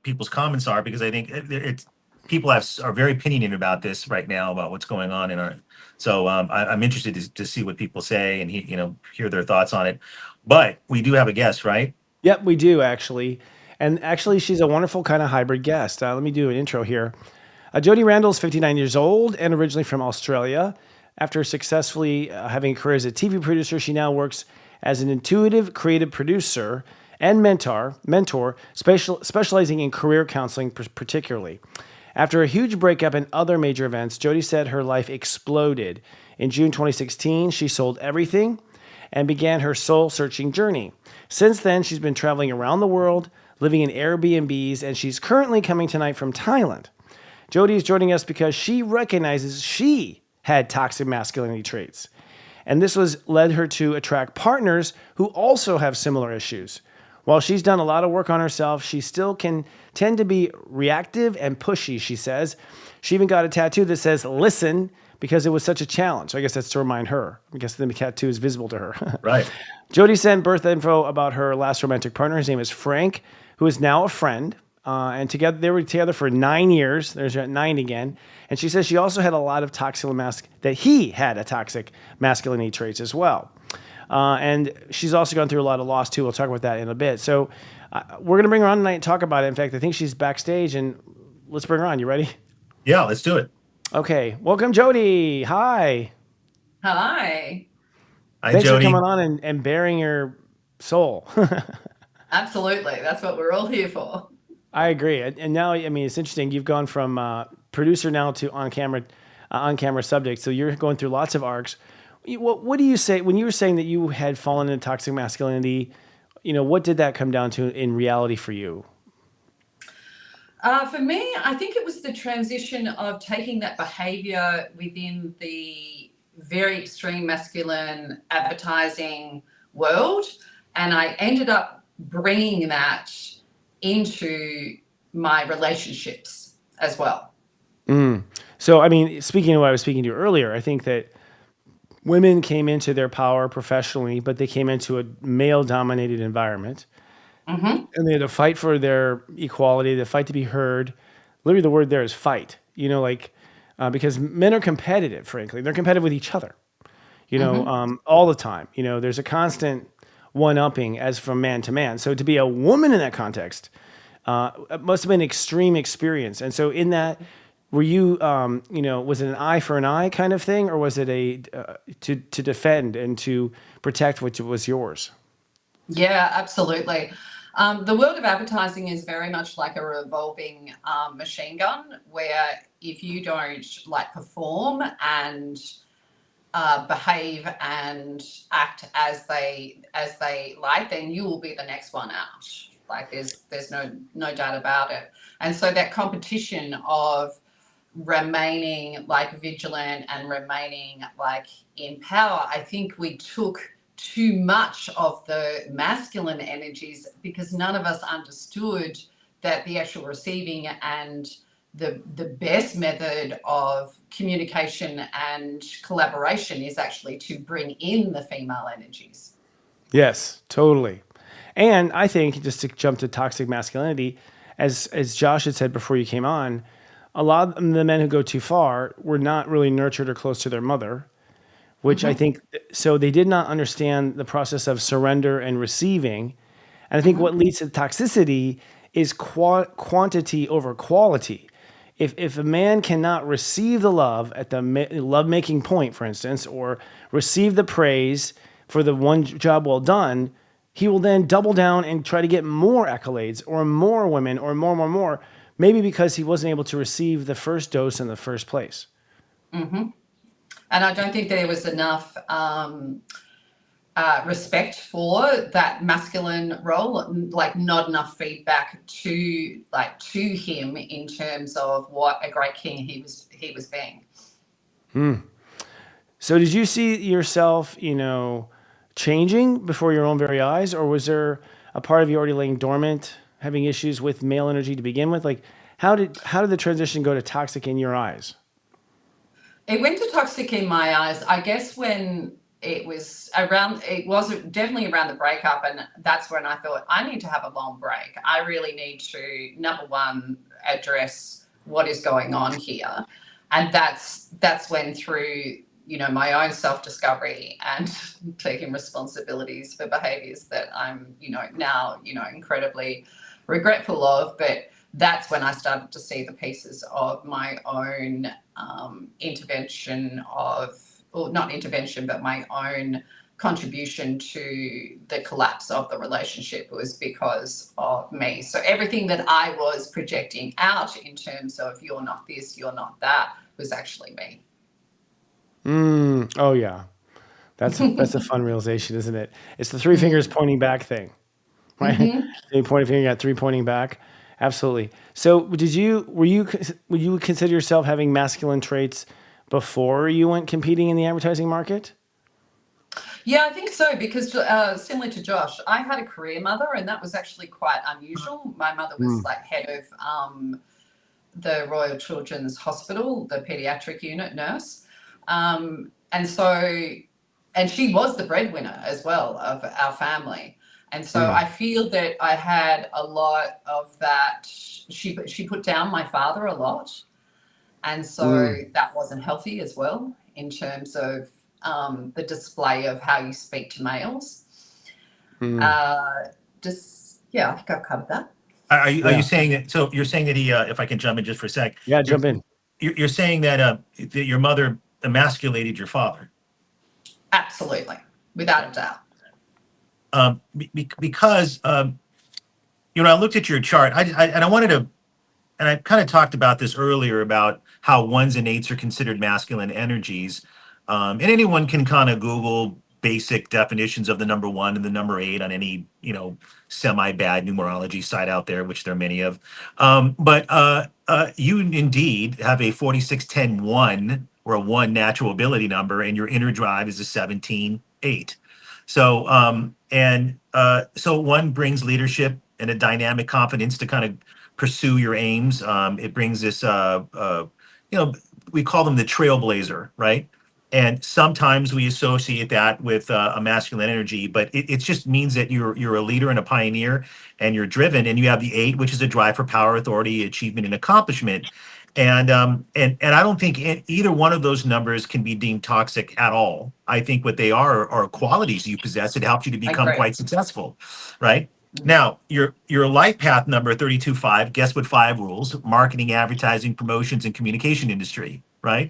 people's comments are, because I think it's people are very opinionated about this right now, about what's going on in our. So I'm interested to see what people say, and hear their thoughts on it. But we do have a guest, right? Yep, we do actually. And actually, she's a wonderful kind of hybrid guest. Let me do an intro here. Jody Randall is 59 years old and originally from Australia. After successfully having a career as a TV producer, she now works as an intuitive creative producer and mentor specializing in career counseling particularly. After a huge breakup and other major events, Jody said her life exploded. In June 2016, she sold everything and began her soul searching journey. Since then, she's been traveling around the world, living in Airbnbs, and she's currently coming tonight from Thailand. Jody is joining us because she recognizes she had toxic masculinity traits. And this was led her to attract partners who also have similar issues. While she's done a lot of work on herself, she still can tend to be reactive and pushy, she says. She even got a tattoo that says, "Listen, because it was such a challenge. I guess that's to remind her. I guess the tattoo is visible to her. Right. Jody sent birth info about her last romantic partner. His name is Frank, who is now a friend. And together they were together for 9 years. There's that 9 again. And she says she also had a lot of that he had a toxic masculinity traits as well. And she's also gone through a lot of loss too. We'll talk about that in a bit. So we're going to bring her on tonight and talk about it. In fact, I think she's backstage, and let's bring her on. You ready? Yeah, let's do it. Okay. Welcome, Jody. Hi. Hi. Hi, Thanks Jody. for coming on and bearing your soul. Absolutely. That's what we're all here for. I agree. And now, I mean, it's interesting. You've gone from producer now to on camera subject. So you're going through lots of arcs. What do you say when you were saying that you had fallen into toxic masculinity? What did that come down to in reality for you? For me, I think it was the transition of taking that behavior within the very extreme masculine advertising world, and I ended up bringing that into my relationships as well. So, I mean, speaking of what I was speaking to earlier, I think that women came into their power professionally, but they came into a male-dominated environment, and they had to fight for their equality, the fight to be heard. Literally, the word there is fight. Because men are competitive. Frankly, they're competitive with each other. All the time. There's a constant one-upping as from man to man. So to be a woman in that context, it must have been an extreme experience. And so in that, were you, was it an eye for an eye kind of thing, or was it to defend and to protect what was yours? Yeah, absolutely. The world of advertising is very much like a revolving machine gun, where if you don't perform and behave and act as they like, then you will be the next one out. There's no doubt about it. And so that competition of remaining vigilant and remaining in power, I think we took too much of the masculine energies because none of us understood that the actual receiving and the best method of communication and collaboration is actually to bring in the female energies. Yes, totally. And I think just to jump to toxic masculinity, as Josh had said before you came on, a lot of the men who go too far were not really nurtured or close to their mother, which I think so they did not understand the process of surrender and receiving. And I think what leads to toxicity is quantity over quality. If a man cannot receive the love at the love making point, for instance, or receive the praise for the one job well done, he will then double down and try to get more accolades or more women or more, maybe because he wasn't able to receive the first dose in the first place. And I don't think there was enough respect for that masculine role, not enough feedback to him in terms of what a great king he was being. So did you see yourself, changing before your own very eyes, or was there a part of you already laying dormant, having issues with male energy to begin with? How did the transition go to toxic in your eyes? It went to toxic in my eyes, I guess, when it was definitely around the breakup. And that's when I thought, I need to have a long break. I really need to, number one, address what is going on here. And that's when through, my own self-discovery and taking responsibilities for behaviors that I'm, now, incredibly regretful of. But that's when I started to see the pieces of my own not intervention, but my own contribution to the collapse of the relationship was because of me. So everything that I was projecting out in terms of you're not this, you're not that, was actually me. Oh yeah. That's a fun realization, isn't it? It's the three fingers pointing back thing, right? You point a finger, you got three pointing back. Absolutely. So would you consider yourself having masculine traits before you went competing in the advertising market? Yeah, I think so, because similar to Josh, I had a career mother, and that was actually quite unusual. My mother was head of the Royal Children's Hospital, the pediatric unit nurse, And so, and she was the breadwinner as well of our family. And so I feel that I had a lot of that. She put down my father a lot. And so that wasn't healthy as well in terms of the display of how you speak to males. Yeah, I think I've covered that. Are you saying that? So you're saying that he, if I can jump in just for a sec. Yeah, jump in. You're saying that that your mother emasculated your father. Absolutely, without a doubt. Because I looked at your chart. And I wanted to, and I kind of talked about this earlier about how ones and eights are considered masculine energies. And anyone can kind of Google basic definitions of the number one and the number eight on any, semi-bad numerology site out there, which there are many of. But you indeed have a 4610-1 or a one natural ability number, and your inner drive is a 17-8. So, so one brings leadership and a dynamic confidence to kind of pursue your aims. It brings this, we call them the trailblazer, right? And sometimes we associate that with a masculine energy, but it just means that you're a leader and a pioneer, and you're driven, and you have the 8, which is a drive for power, authority, achievement, and accomplishment. And I don't think either one of those numbers can be deemed toxic at all. I think what they are qualities you possess that help you to become quite successful, right? Now, your life path number 32-5, guess what 5 rules? Marketing, advertising, promotions, and communication industry, right?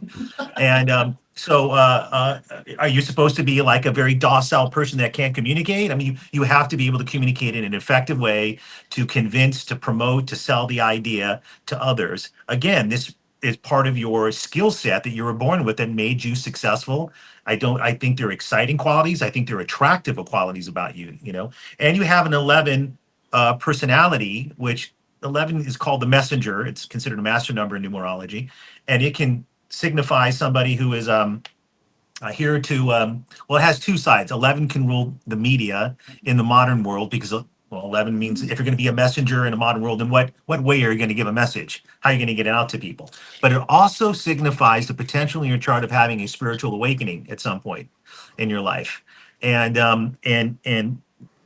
And so are you supposed to be like a very docile person that can't communicate? I mean, you have to be able to communicate in an effective way to convince, to promote, to sell the idea to others. Again, this is part of your skill set that you were born with that made you successful. I think they're exciting qualities. I think they're attractive qualities about you, and you have an 11 personality, which 11 is called the messenger. It's considered a master number in numerology, and it can signify somebody who is here to, well, it has two sides. 11 can rule the media in the modern world because, 11 means if you're going to be a messenger in a modern world, then what way are you going to give a message? How are you going to get it out to people? But it also signifies the potential in your chart of having a spiritual awakening at some point in your life. And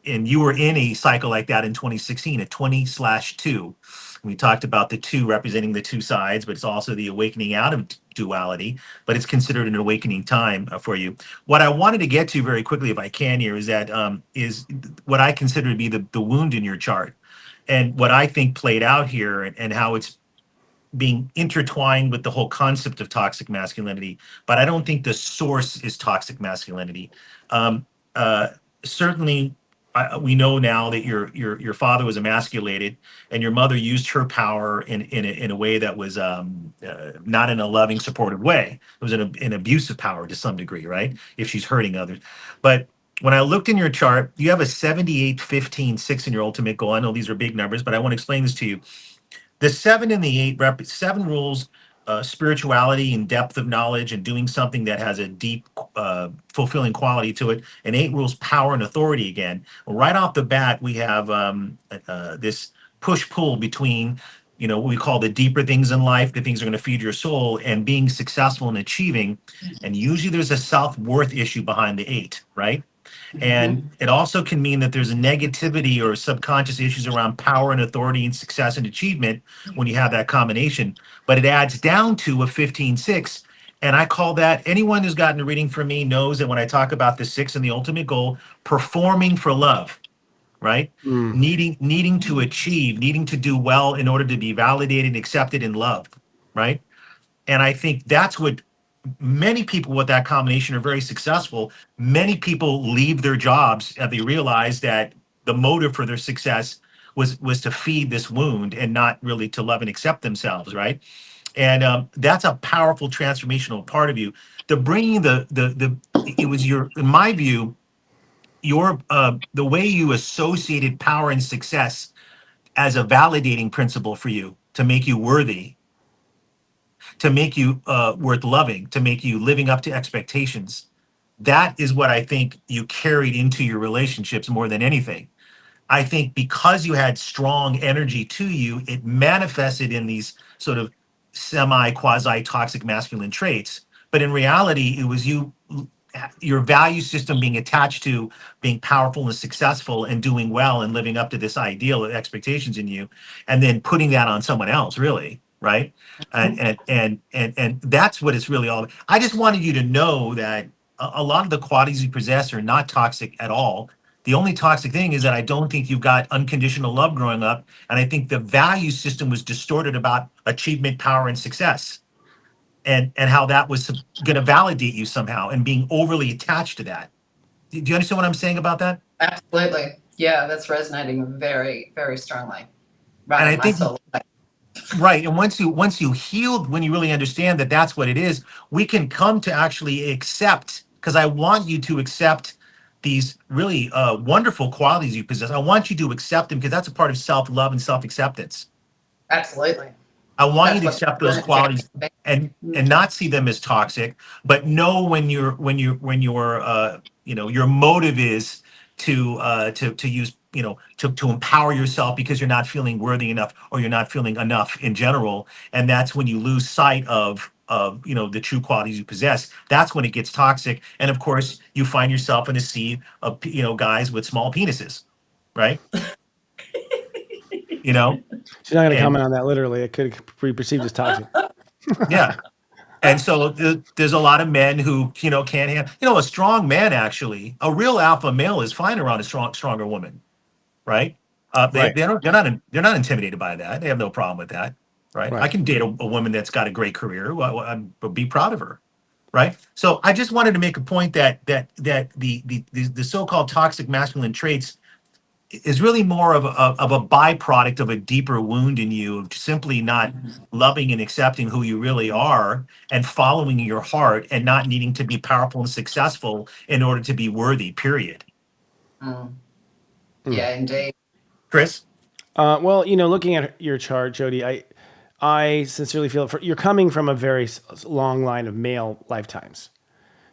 you were in a cycle like that in 2016, a 20/2. We talked about the 2 representing the 2 sides, but it's also the awakening out of duality, but it's considered an awakening time for you. What I wanted to get to very quickly, if I can here, is that is what I consider to be the wound in your chart. And what I think played out here, and how it's being intertwined with the whole concept of toxic masculinity, but I don't think the source is toxic masculinity. Certainly, we know now that your father was emasculated, and your mother used her power in a way that was not in a loving, supportive way. It was an abusive power to some degree, right? If she's hurting others. But when I looked in your chart, you have a 78, 15, 6 in your ultimate goal. I know these are big numbers, but I want to explain this to you. The 7 and the 8 7 rules spirituality and depth of knowledge and doing something that has a deep, fulfilling quality to it. And 8 rules power and authority again. Right off the bat, we have this push-pull between, what we call the deeper things in life, the things that are going to feed your soul, and being successful and achieving. And usually there's a self-worth issue behind the 8, right? And it also can mean that there's a negativity or subconscious issues around power and authority and success and achievement when you have that combination. But it adds down to a 15-6. And I call that, anyone who's gotten a reading from me knows that when I talk about the 6 and the ultimate goal, performing for love, right? Needing to achieve, needing to do well in order to be validated, accepted, and loved, right? And I think that's what many people with that combination are very successful. Many people leave their jobs and they realize that the motive for their success was to feed this wound and not really to love and accept themselves, right? And that's a powerful transformational part of you. The bringing it was in my view, the way you associated power and success as a validating principle for you to make you worthy, to make you worth loving, to make you living up to expectations. That is what I think you carried into your relationships more than anything. I think because you had strong energy to you, it manifested in these sort of semi-quasi-toxic masculine traits. but in reality, it was your value system being attached to being powerful and successful and doing well and living up to this ideal expectations in you, and then putting that on someone else, really, right? And that's what it's really all about. I just wanted you to know that a lot of the qualities you possess are not toxic at all. The only toxic thing is that I don't think you got unconditional love growing up, and I think the value system was distorted about achievement, power, and success, and how that was going to validate you somehow, and being overly attached to that. Do you understand what I'm saying about that? Absolutely. Yeah, that's resonating very, very strongly. Right And I in my think soul. right, and once you healed, when you really understand that that's what it is, we can come to actually accept. Because I want you to accept these really wonderful qualities you possess. I want you to accept them because that's a part of self-love and self-acceptance. Absolutely. I want you That's to what accept those qualities and not see them as toxic, but know when your your motive is to use to empower yourself because you're not feeling worthy enough or you're not feeling enough in general, and that's when you lose sight of the true qualities you possess. That's when it gets toxic, and of course you find yourself in a sea of guys with small penises, right? You know, She's not going to and comment on that literally. It could be perceived as toxic. yeah. And so there's a lot of men who, can't handle, a strong man, actually, a real alpha male is fine around a stronger woman, right? Right. They're not intimidated by that. They have no problem with that, right? I Right. can date a woman that's got a great career. I'd be proud of her, right? So I just wanted to make a point that the so-called toxic masculine traits is really more of a byproduct of a deeper wound in you of simply not loving and accepting who you really are and following your heart and not needing to be powerful and successful in order to be worthy, period. Yeah, indeed. Chris? Well, looking at your chart, Jody, I sincerely feel you're coming from a very long line of male lifetimes.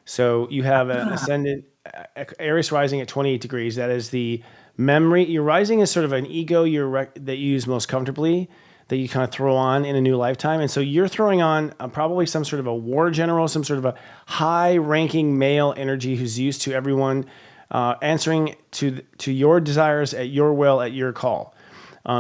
So you have an ascendant Aries rising at 28 degrees. That is the memory. Your rising is sort of an ego that you use most comfortably, that you kind of throw on in a new lifetime. And so you're throwing on probably some sort of a war general, some sort of a high-ranking male energy who's used to everyone answering to your desires at your will, at your call.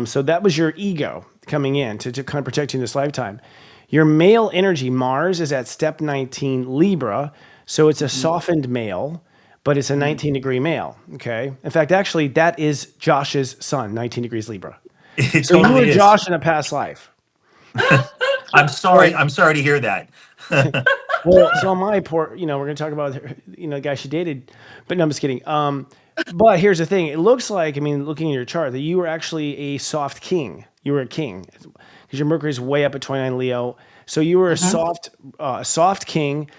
So that was your ego coming in to kind of protect you in this lifetime. Your male energy, Mars, is at step 19 Libra. So it's a softened male, but it's a 19-degree male, okay? In fact, actually, that is Josh's sun, 19 degrees Libra. It So you totally were is. Josh in a past life. I'm sorry. I'm sorry to hear that. Well, so my poor, we're going to talk about, the guy she dated, but no, I'm just kidding. But here's the thing. It looks like, looking at your chart, that you were actually a soft king. You were a king because your Mercury's way up at 29 Leo. So you were a soft king.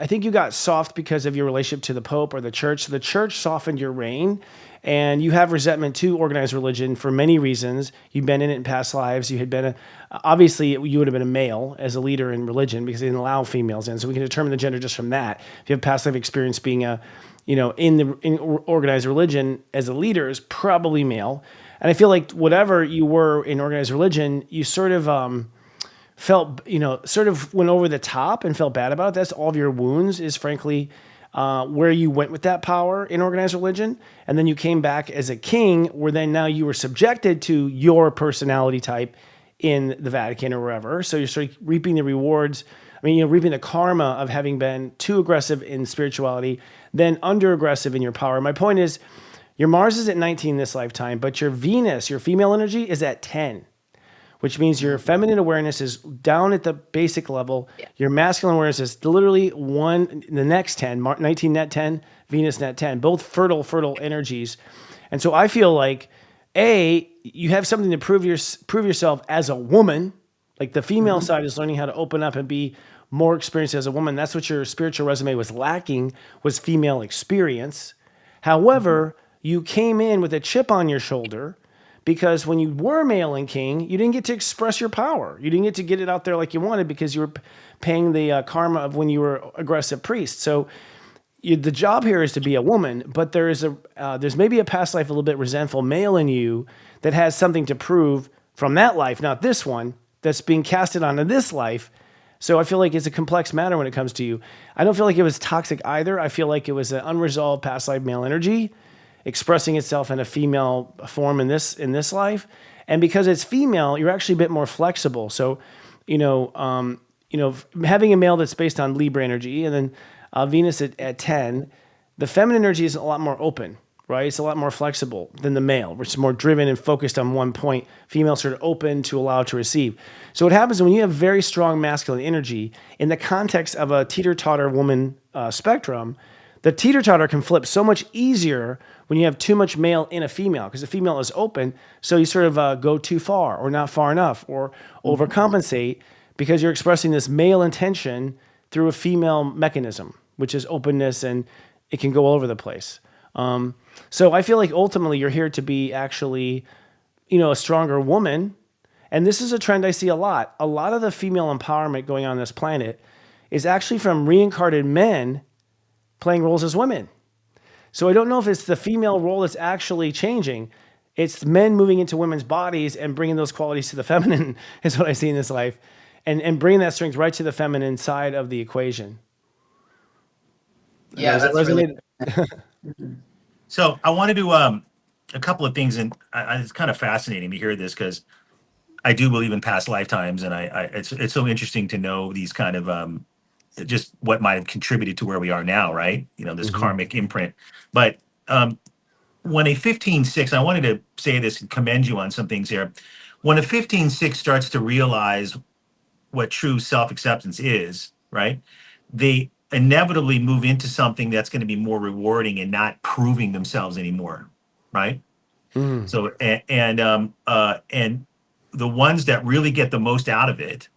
I think you got soft because of your relationship to the Pope or the church. So the church softened your reign, and you have resentment to organized religion for many reasons. You've been in it in past lives. You had been obviously you would have been a male as a leader in religion because they didn't allow females in. So we can determine the gender just from that. If you have past life experience being in organized religion as a leader is probably male. And I feel like whatever you were in organized religion, you sort of felt, sort of went over the top and felt bad about it. That's all of your wounds is frankly where you went with that power in organized religion. And then you came back as a king where then now you were subjected to your personality type in the Vatican or wherever. So you're sort of reaping the rewards. Reaping the karma of having been too aggressive in spirituality, then under aggressive in your power. My point is your Mars is at 19 this lifetime, but your Venus, your female energy is at 10. Which means your feminine awareness is down at the basic level. Your masculine awareness is literally the next 10, 19 net 10, Venus net 10, both fertile energies. And so I feel like, you have something to prove yourself as a woman. Like the female side is learning how to open up and be more experienced as a woman. That's what your spiritual resume was lacking, was female experience. However, you came in with a chip on your shoulder because when you were male and king, you didn't get to express your power. You didn't get to get it out there like you wanted because you were paying the karma of when you were aggressive priest. So the job here is to be a woman, but there's maybe a past life a little bit resentful male in you that has something to prove from that life, not this one, that's being casted onto this life So I feel like it's a complex matter when it comes to you. I don't feel like it was toxic either. I feel like it was an unresolved past life male energy expressing itself in a female form in this life. And because it's female, you're actually a bit more flexible. So, having a male that's based on Libra energy and then Venus at 10, the feminine energy is a lot more open, right? It's a lot more flexible than the male, which is more driven and focused on one point. Females sort of open to allow to receive. So what happens when you have very strong masculine energy in the context of a teeter-totter woman spectrum, the teeter-totter can flip so much easier when you have too much male in a female because the female is open. So you sort of go too far or not far enough or overcompensate because you're expressing this male intention through a female mechanism, which is openness, and it can go all over the place. So I feel like ultimately you're here to be actually, a stronger woman. And this is a trend I see a lot. A lot of the female empowerment going on this planet is actually from reincarnated men playing roles as women. So I don't know if it's the female role that's actually changing. It's men moving into women's bodies and bringing those qualities to the feminine is what I see in this life. And bringing that strength right to the feminine side of the equation. Yeah, Does that that's really. resonate? So I want to do a couple of things, and it's kind of fascinating to hear this because I do believe in past lifetimes, and it's so interesting to know these kind of just what might have contributed to where we are now, right? This karmic imprint. But when a 15-6, I wanted to say this and commend you on some things here. When a 15-6 starts to realize what true self-acceptance is, right? They inevitably move into something that's going to be more rewarding and not proving themselves anymore, right? So and the ones that really get the most out of it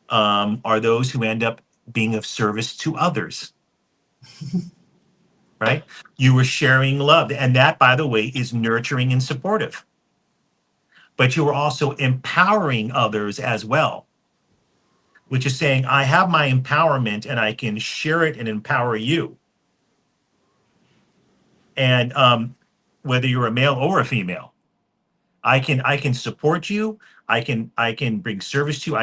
are those who end up being of service to others, right? You were sharing love, and that, by the way, is nurturing and supportive. But you were also empowering others as well, which is saying, I have my empowerment and I can share it and empower you. And whether you're a male or a female, I can support you. I can bring service to you.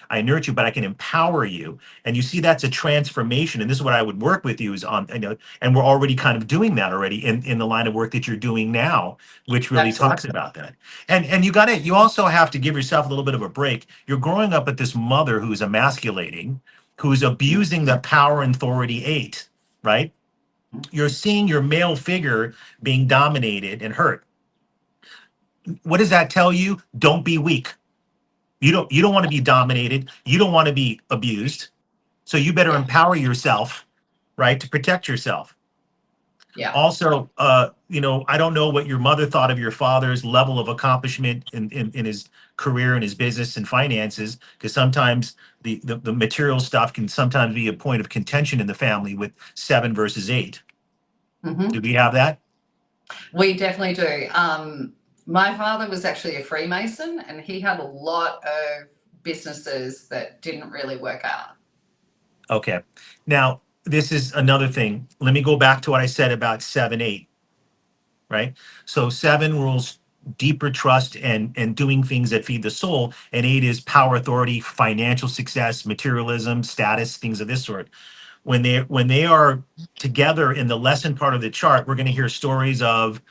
I nurture you, but I can empower you. And you see, that's a transformation. And this is what I would work with you is on, and we're already kind of doing that already in the line of work that you're doing now, which really talks about that. And you also have to give yourself a little bit of a break. You're growing up with this mother who's emasculating, who's abusing the power and authority 8, right? You're seeing your male figure being dominated and hurt. What does that tell you? Don't be weak. You don't want to be dominated. You don't want to be abused. So you better empower yourself, right, to protect yourself. Yeah. Also, I don't know what your mother thought of your father's level of accomplishment in his career and his business and finances, because sometimes the material stuff can sometimes be a point of contention in the family with 7 versus 8. Do we have that? We definitely do. My father was actually a Freemason, and he had a lot of businesses that didn't really work out. Okay. Now, this is another thing. Let me go back to what I said about 7, 8, right? So 7 rules deeper trust and doing things that feed the soul, and 8 is power, authority, financial success, materialism, status, things of this sort. When they are together in the lesson part of the chart, we're going to hear stories of,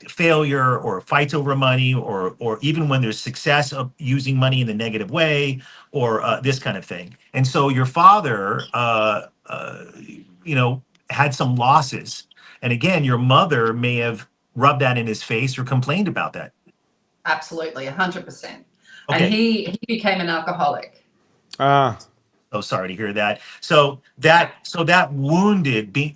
failure or fights over money, or even when there's success of using money in the negative way, or this kind of thing. And so your father, had some losses. And again, your mother may have rubbed that in his face or complained about that. Absolutely, 100%. Okay. And he became an alcoholic. Oh, sorry to hear that. So that wounded being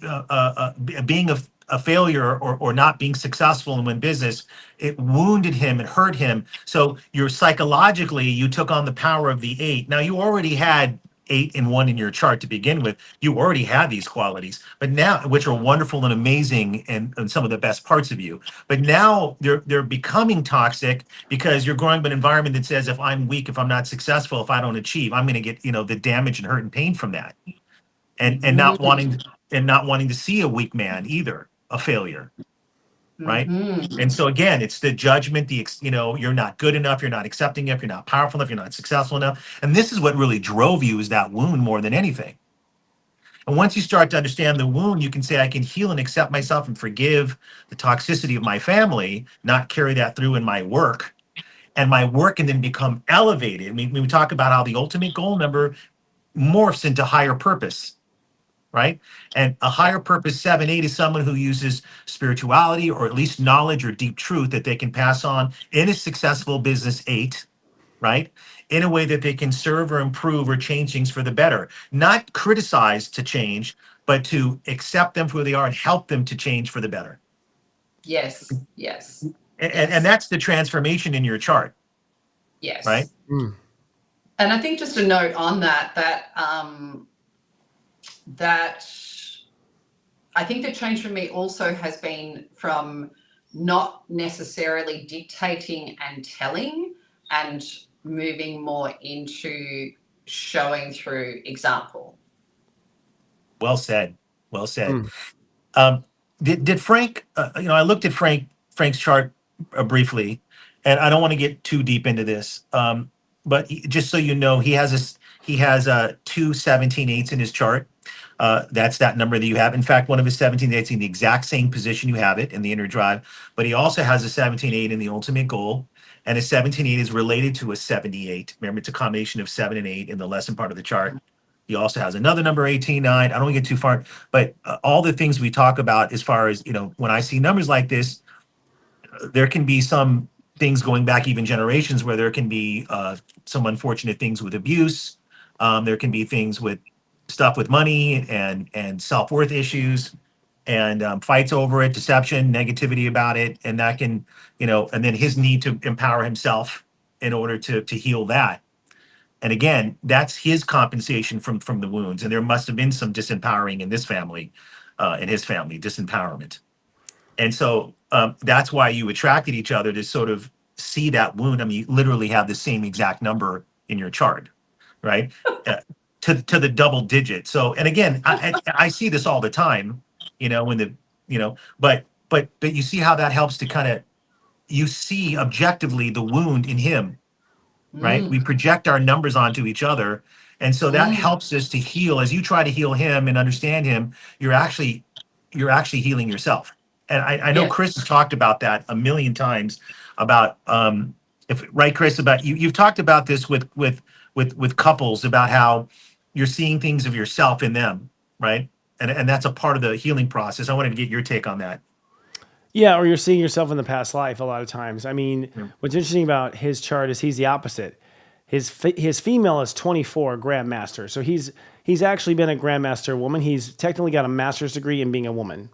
a failure or not being successful in business, it wounded him and hurt him. So you're psychologically, you took on the power of the 8. Now you already had 8 and 1 in your chart to begin with. You already had these qualities, but now, which are wonderful and amazing and some of the best parts of you. But now they're becoming toxic because you're growing up in an environment that says, if I'm weak, if I'm not successful, if I don't achieve, I'm going to get, the damage and hurt and pain from that. And not wanting to see a weak man either, a failure. right? Mm-hmm. And so again, it's the judgment, you're not good enough, you're not accepting enough, you're not powerful enough, you're not successful enough. And this is what really drove you, is that wound more than anything. And once you start to understand the wound, you can say, I can heal and accept myself and forgive the toxicity of my family, not carry that through in my work. And my work can then become elevated. I mean, we talk about how the ultimate goal number morphs into higher purpose, right? And a Yeah. higher purpose 7-8 is someone who uses spirituality, or at least knowledge or deep truth, that they can pass on in a successful business 8, right? In a way that they can serve or improve or change things for the better, not criticize to change, but to accept them for who they are and help them to change for the better. Yes. Yes. And that's the transformation in your chart, right? Yes. Mm. And I think just a note on that I think the change for me also has been from not necessarily dictating and telling, and moving more into showing through example. Well said. Well said. Mm. Did Frank? I looked at Frank's chart briefly, and I don't want to get too deep into this. But just so you know, he has 2 17/8s in his chart. That's that number that you have. In fact, one of his 17/8s in the exact same position you have it in the inner drive. But he also has a 17/8 in the ultimate goal, and a 17/8 is related to a 78. Remember, it's a combination of 7 and 8 in the lesson part of the chart. He also has another number, 18/9. I don't want to get too far, but all the things we talk about, as far as, when I see numbers like this, there can be some things going back even generations, where there can be some unfortunate things with abuse. There can be things with stuff with money and self-worth issues, and fights over it, deception, negativity about it. And that can, and then his need to empower himself in order to heal that. And again, that's his compensation from the wounds. And there must have been some disempowering in this family, in his family, disempowerment. And so that's why you attracted each other, to sort of see that wound. I mean, you literally have the same exact number in your chart, right? To the double digit. So, and again, I see this all the time, when but you see how that helps to kind of, you see objectively the wound in him, right? We project our numbers onto each other. And so that helps us to heal. As you try to heal him and understand him, you're actually healing yourself. And I know Yes. Chris has talked about that a million times, about right, Chris, about you've talked about this with couples, about how you're seeing things of yourself in them, right? And that's a part of the healing process. I wanted to get your take on that. Yeah, or you're seeing yourself in the past life a lot of times. I mean, Yeah. what's interesting about his chart is he's the opposite. His female is 24 grandmaster. So he's actually been a grandmaster woman. He's technically got a master's degree in being a woman.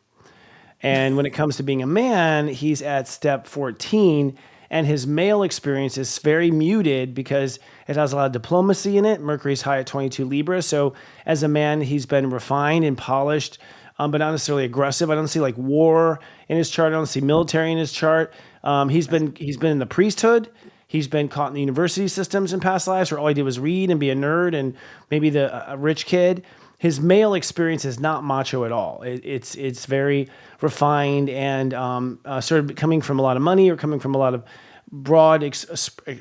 And when it comes to being a man, he's at step 14, and his male experience is very muted because it has a lot of diplomacy in it. Mercury's high at 22 Libra. So as a man, he's been refined and polished, but not necessarily aggressive. I don't see like war in his chart. I don't see military in his chart. He's been in the priesthood. He's been caught in the university systems in past lives, where all he did was read and be a nerd and maybe a rich kid. His male experience is not macho at all. It's very refined and sort of coming from a lot of money, or coming from a lot of broad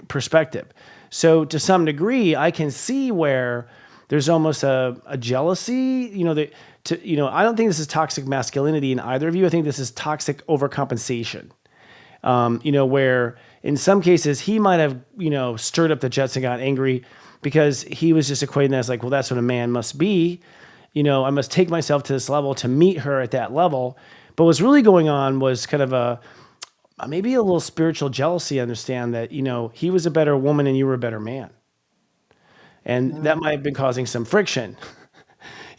perspective. So to some degree, I can see where there's almost a jealousy. I don't think this is toxic masculinity in either of you. I think this is toxic overcompensation. Where in some cases he might have, stirred up the jets and got angry because he was just equating that as like, well, that's what a man must be. I must take myself to this level to meet her at that level. But what's really going on was kind of maybe a little spiritual jealousy. Understand that, he was a better woman and you were a better man. And that might have been causing some friction.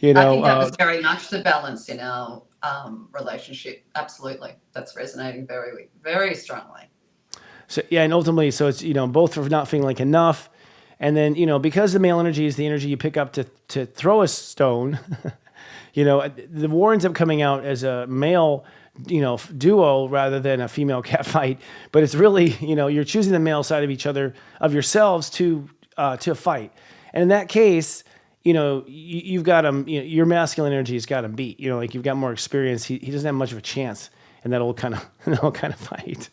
I think that was very much the balance in our relationship. Absolutely. That's resonating very, very strongly. So, yeah. And ultimately, so it's, both are not feeling like enough. And then, because the male energy is the energy you pick up to throw a stone, the war ends up coming out as a male, duo rather than a female cat fight. But it's really, you're choosing the male side of each other, of yourselves to fight. And in that case, you've got him, your masculine energy has got him beat. Like you've got more experience. He doesn't have much of a chance and that'll kind of they'll kind of fight.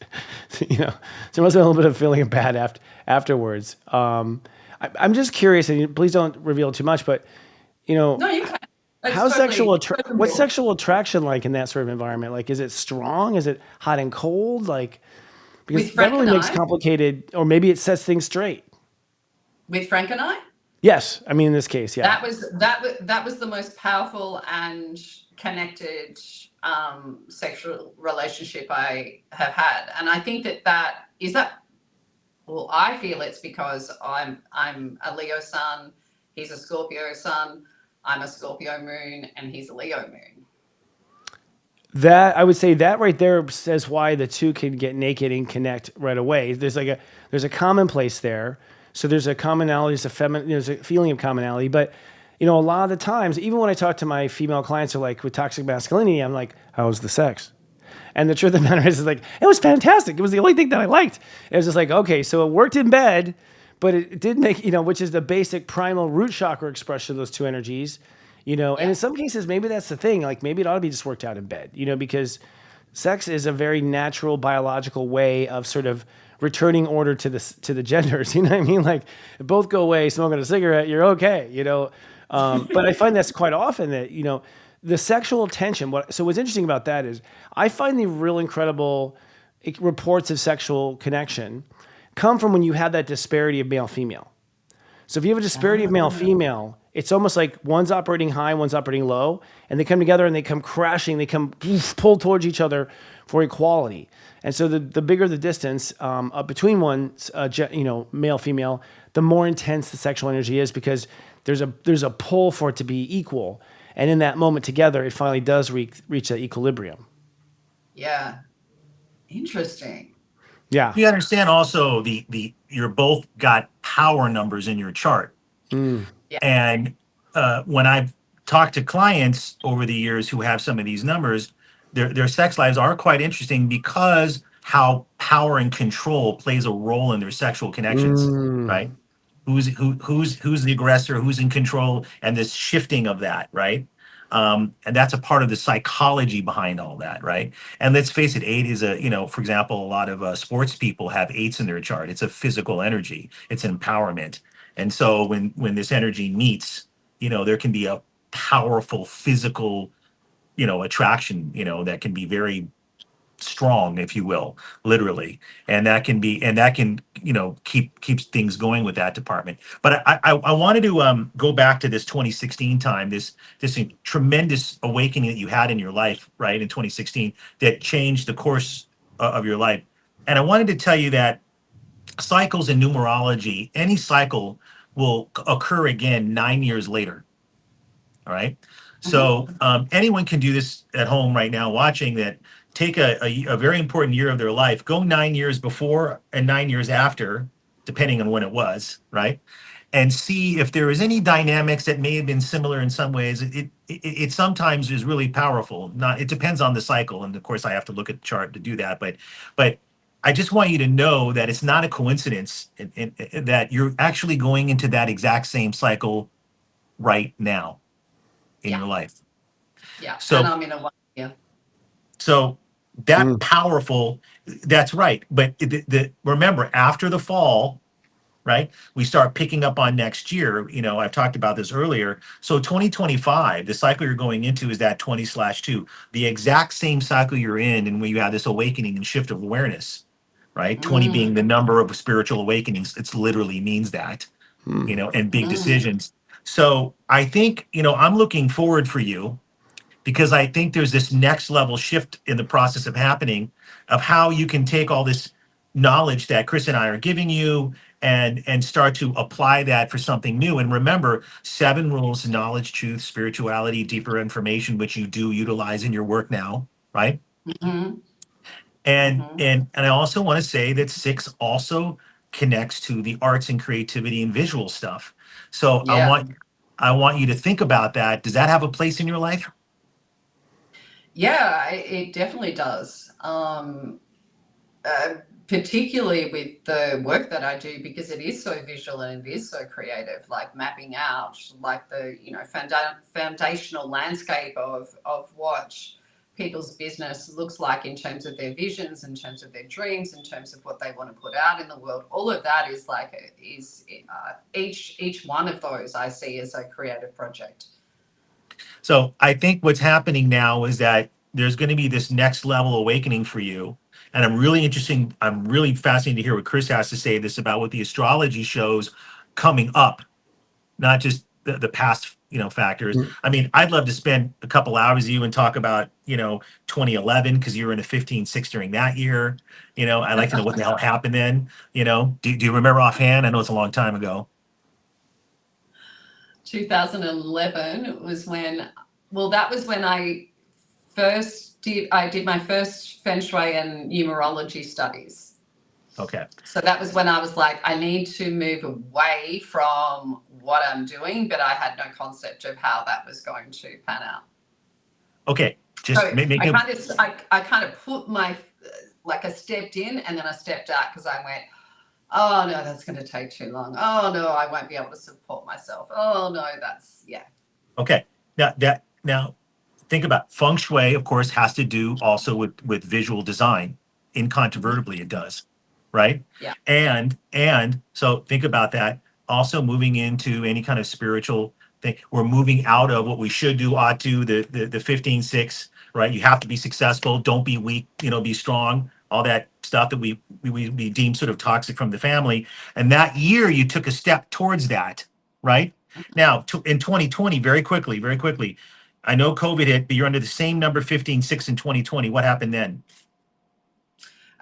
So, so there must be a little bit of feeling of bad afterwards. I'm just curious, and please don't reveal too much, but No, you can. It's how's totally what's sexual attraction like in that sort of environment? Like, is it strong? Is it hot and cold? Like, because with that Frank really and makes I. complicated, or maybe it sets things straight. With Frank and I. Yes, I mean in this case, yeah. That was the most powerful and connected sexual relationship I have had, and I think that is that. Well, I feel it's because I'm a Leo sun, he's a Scorpio sun, I'm a Scorpio moon, and he's a Leo moon. That I would say that right there says why the two can get naked and connect right away. There's a commonplace there. So there's a commonality, there's a feeling of commonality. But a lot of the times, even when I talk to my female clients who are like with toxic masculinity, I'm like, how was the sex? And the truth of the matter is like, it was fantastic. It was the only thing that I liked. It was just like, okay, so it worked in bed, but it did make, which is the basic primal root chakra expression of those two energies, and in some cases, maybe that's the thing. Like maybe it ought to be just worked out in bed, because sex is a very natural biological way of sort of returning order to the genders. You know what I mean? Like both go away, smoking a cigarette, you're okay, but I find that's quite often that, the sexual tension. So what's interesting about that is I find the real incredible reports of sexual connection come from when you have that disparity of male female. So if you have a disparity of male female, it's almost like one's operating high, one's operating low, and they come together and they come crashing, they come pulled towards each other for equality. And so the bigger the distance up between one's male female, the more intense the sexual energy is because there's a pull for it to be equal. And in that moment together, it finally does reach that equilibrium. Yeah. Interesting. Yeah. You understand also you're both got power numbers in your chart. Mm. Yeah. And when I've talked to clients over the years who have some of these numbers, their sex lives are quite interesting because how power and control plays a role in their sexual connections, right? Who's the aggressor, who's in control, and this shifting of that, right? And that's a part of the psychology behind all that, right? And let's face it, eight is for example, a lot of sports people have eights in their chart. It's a physical energy. It's empowerment. And so when this energy meets, there can be a powerful physical, attraction, that can be very strong, if you will, literally, and that can keeps things going with that department. But I wanted to go back to this 2016 time, this tremendous awakening that you had in your life, right, in 2016 that changed the course of your life. And I wanted to tell you that cycles in numerology, any cycle will occur again 9 years later. All right. So anyone can do this at home right now, watching that. Take a very important year of their life, go 9 years before and 9 years after, depending on when it was, right? And see if there is any dynamics that may have been similar in some ways. It sometimes is really powerful. It depends on the cycle, and of course I have to look at the chart to do that. But I just want you to know that it's not a coincidence that you're actually going into that exact same cycle right now in your life. Yeah. So, and I'm in a one. Yeah. so that powerful, that's right. But remember, after the fall, right, we start picking up on next year. I've talked about this earlier. So 2025, the cycle you're going into is that 20/2, the exact same cycle you're in, and when you have this awakening and shift of awareness, right? 20 being the number of spiritual awakenings, it's literally means that, and big decisions. So I think, I'm looking forward for you, because I think there's this next level shift in the process of happening of how you can take all this knowledge that Chris and I are giving you and start to apply that for something new. And remember, 7 rules: knowledge, truth, spirituality, deeper information, which you do utilize in your work now, right? And I also want to say that 6 also connects to the arts and creativity and visual stuff. So I want you to think about that. Does that have a place in your life? Yeah, it definitely does. Particularly with the work that I do, because it is so visual and it is so creative, like mapping out like the foundational landscape of what people's business looks like in terms of their visions, in terms of their dreams, in terms of what they want to put out in the world. All of that is each one of those I see as a creative project. So I think what's happening now is that there's going to be this next level awakening for you. And I'm really fascinated to hear what Chris has to say this about what the astrology shows coming up, not just the past, factors. I mean, I'd love to spend a couple hours with you and talk about, 2011, because you were in a 15-6 during that year. I'd like to know what the hell happened then. Do you remember offhand? I know it's a long time ago. 2011 was when, that was when I did my first Feng Shui and numerology studies. Okay. So that was when I was like, I need to move away from what I'm doing, but I had no concept of how that was going to pan out. Okay. Just so I kind of put I stepped in and then I stepped out because I went, oh no, that's going to take too long. Oh no, I won't be able to support myself. Oh no, Okay. Now think about feng shui, of course, has to do also with visual design. Incontrovertibly, it does, right? Yeah. And so think about that. Also moving into any kind of spiritual thing. We're moving out of what we should do, ought to, the 15-6, right? You have to be successful. Don't be weak, be strong. All that stuff that we deem sort of toxic from the family. And that year you took a step towards that, right? Now, in 2020, very quickly, I know COVID hit, but you're under the same number 15-6 in 2020. What happened then?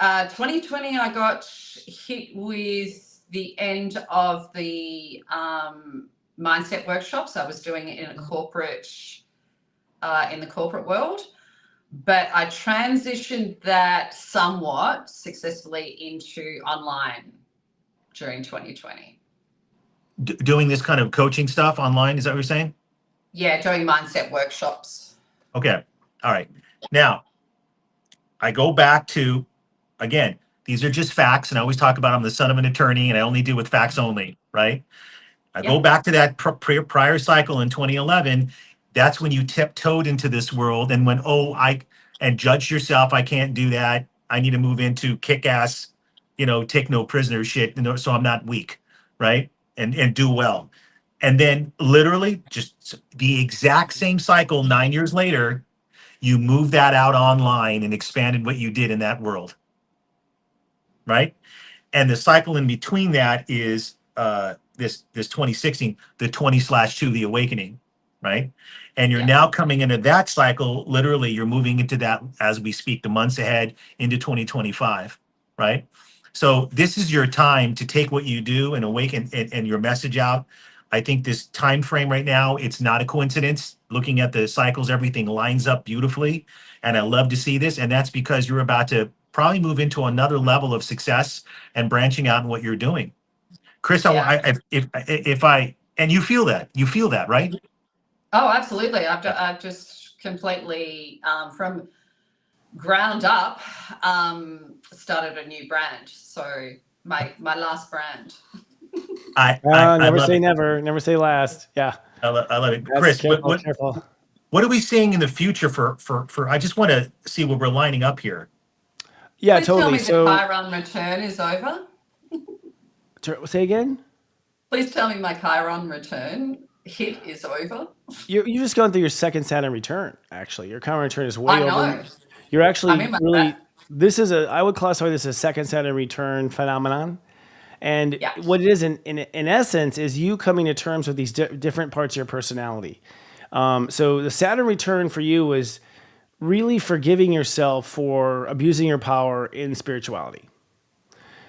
2020, I got hit with the end of the mindset workshops I was doing in a corporate, in the corporate world. But I transitioned that somewhat successfully into online during 2020. Doing this kind of coaching stuff online, is that what you're saying? Yeah, doing mindset workshops. Okay. All right. Now, I go back to, again, these are just facts, and I always talk about I'm the son of an attorney, and I only deal with facts only, right? I go back to that prior cycle in 2011. That's when you tiptoed into this world and went, and judged yourself. I can't do that. I need to move into kick-ass, take no prisoner shit, so I'm not weak, right? And do well. And then literally just the exact same cycle 9 years later, you move that out online and expanded what you did in that world, right? And the cycle in between that is this 2016, the 20/2, the awakening, right? And you're now coming into that cycle. Literally, you're moving into that as we speak, the months ahead into 2025, right? So this is your time to take what you do and awaken and your message out. I think this time frame right now, it's not a coincidence. Looking at the cycles, everything lines up beautifully. And I love to see this. And that's because you're about to probably move into another level of success and branching out in what you're doing. Chris, and you feel that, right? Oh, absolutely. I've just completely, from ground up, started a new brand. So my last brand. I never say never say last. Yeah. I love it. Chris, careful. What are we seeing in the future for I just want to see what we're lining up here. Yeah, Please totally. Tell me the Chiron return is over. Say again? Please tell me my Chiron return hit is over. You've just gone through your second Saturn return, actually. Your Chiron return is way over. I know. You're actually really, I would classify this as a second Saturn return phenomenon. And what it is in essence is you coming to terms with these different parts of your personality. So the Saturn return for you was really forgiving yourself for abusing your power in spirituality.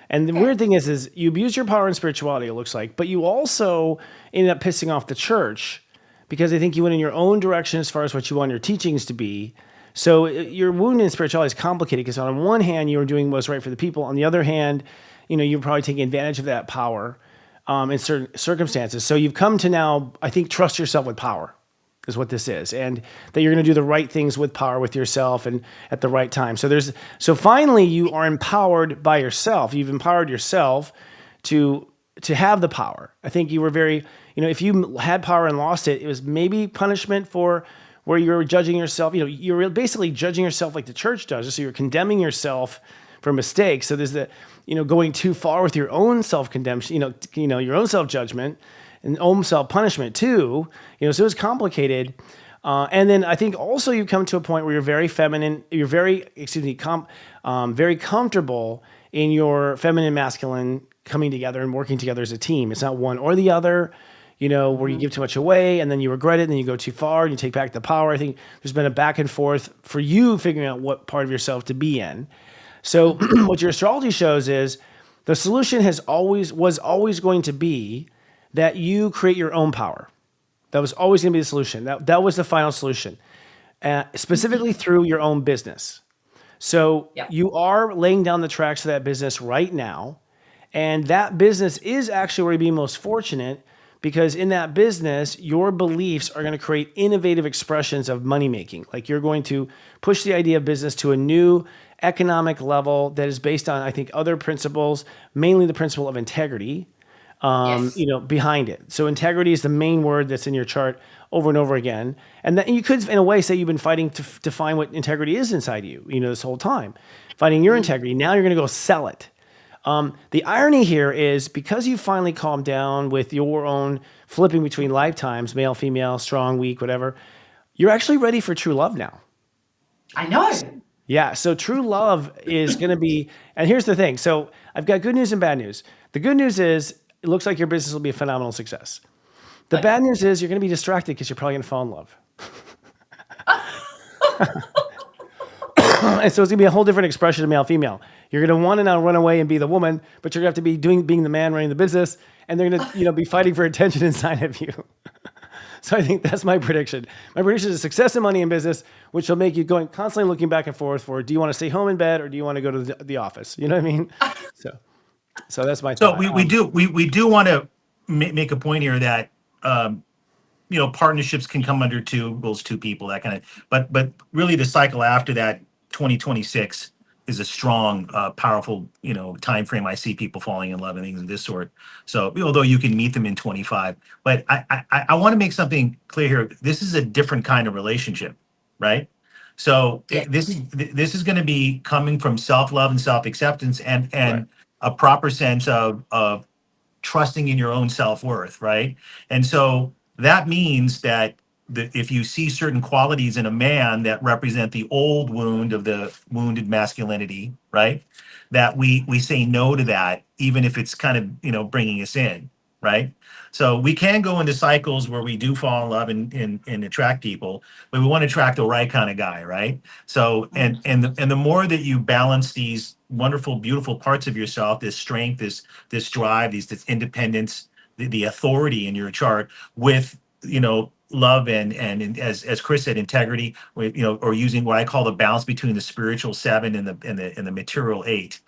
And the weird thing is you abuse your power in spirituality, it looks like, but you also ended up pissing off the church because I think you went in your own direction as far as what you want your teachings to be. So your wound in spirituality is complicated because on one hand, you were doing what's right for the people. On the other hand, you're probably taking advantage of that power in certain circumstances. So you've come to now, I think, trust yourself with power is what this is. And that you're going to do the right things with power with yourself and at the right time. So finally you are empowered by yourself. You've empowered yourself to have the power. I think you were very, if you had power and lost it, it was maybe punishment for where you're judging yourself. You're basically judging yourself like the church does. So you're condemning yourself for mistakes. So there's going too far with your own self-condemnation, your own self-judgment and own self-punishment too. So it's complicated. And then I think also you come to a point where you're very feminine. You're very, very comfortable in your feminine, masculine coming together and working together as a team. It's not one or the other, where you give too much away and then you regret it and then you go too far and you take back the power. I think there's been a back and forth for you figuring out what part of yourself to be in. So what your astrology shows is the solution was always going to be that you create your own power. That was always going to be the solution. That was the final solution, specifically through your own business. So you are laying down the tracks for that business right now. And that business is actually where you're being most fortunate, because in that business, your beliefs are going to create innovative expressions of money making. Like you're going to push the idea of business to a new economic level that is based on, I think, other principles, mainly the principle of integrity, behind it. So integrity is the main word that's in your chart over and over again. And then you could, in a way, say you've been fighting to find what integrity is inside you, this whole time, fighting your integrity. Now you're going to go sell it. The irony here is because you finally calmed down with your own flipping between lifetimes, male, female, strong, weak, whatever, you're actually ready for true love now. I know. Yeah. So true love is going to be, and here's the thing. So I've got good news and bad news. The good news is it looks like your business will be a phenomenal success. The bad news is you're going to be distracted because you're probably going to fall in love. And so it's going to be a whole different expression of male, female. You're going to want to now run away and be the woman, but you're going to have to be being the man running the business, and they're going to be fighting for attention inside of you. So I think that's my prediction. My prediction is success and money in business, which will make you constantly looking back and forth for, do you want to stay home in bed or do you want to go to the office? You know what I mean? So that's my thought. So we do want to make a point here that partnerships can come under two people, that kind of. But really, the cycle after that, 2026, is a strong, powerful time frame. I see people falling in love and things of this sort. So although you can meet them in 25, but I want to make something clear here. This is a different kind of relationship, right? So this is going to be coming from self-love and self-acceptance and Right. a proper sense of trusting in your own self-worth, right? And so that means that if you see certain qualities in a man that represent the old wound of the wounded masculinity, right? That we say no to that, even if it's kind of bringing us in, right? So we can go into cycles where we do fall in love and attract people, but we want to attract the right kind of guy, right? So and the more that you balance these wonderful, beautiful parts of yourself, this strength, this drive, this independence, the authority in your chart with love and as Chris said, integrity, or using what I call the balance between the spiritual 7 and the material 8.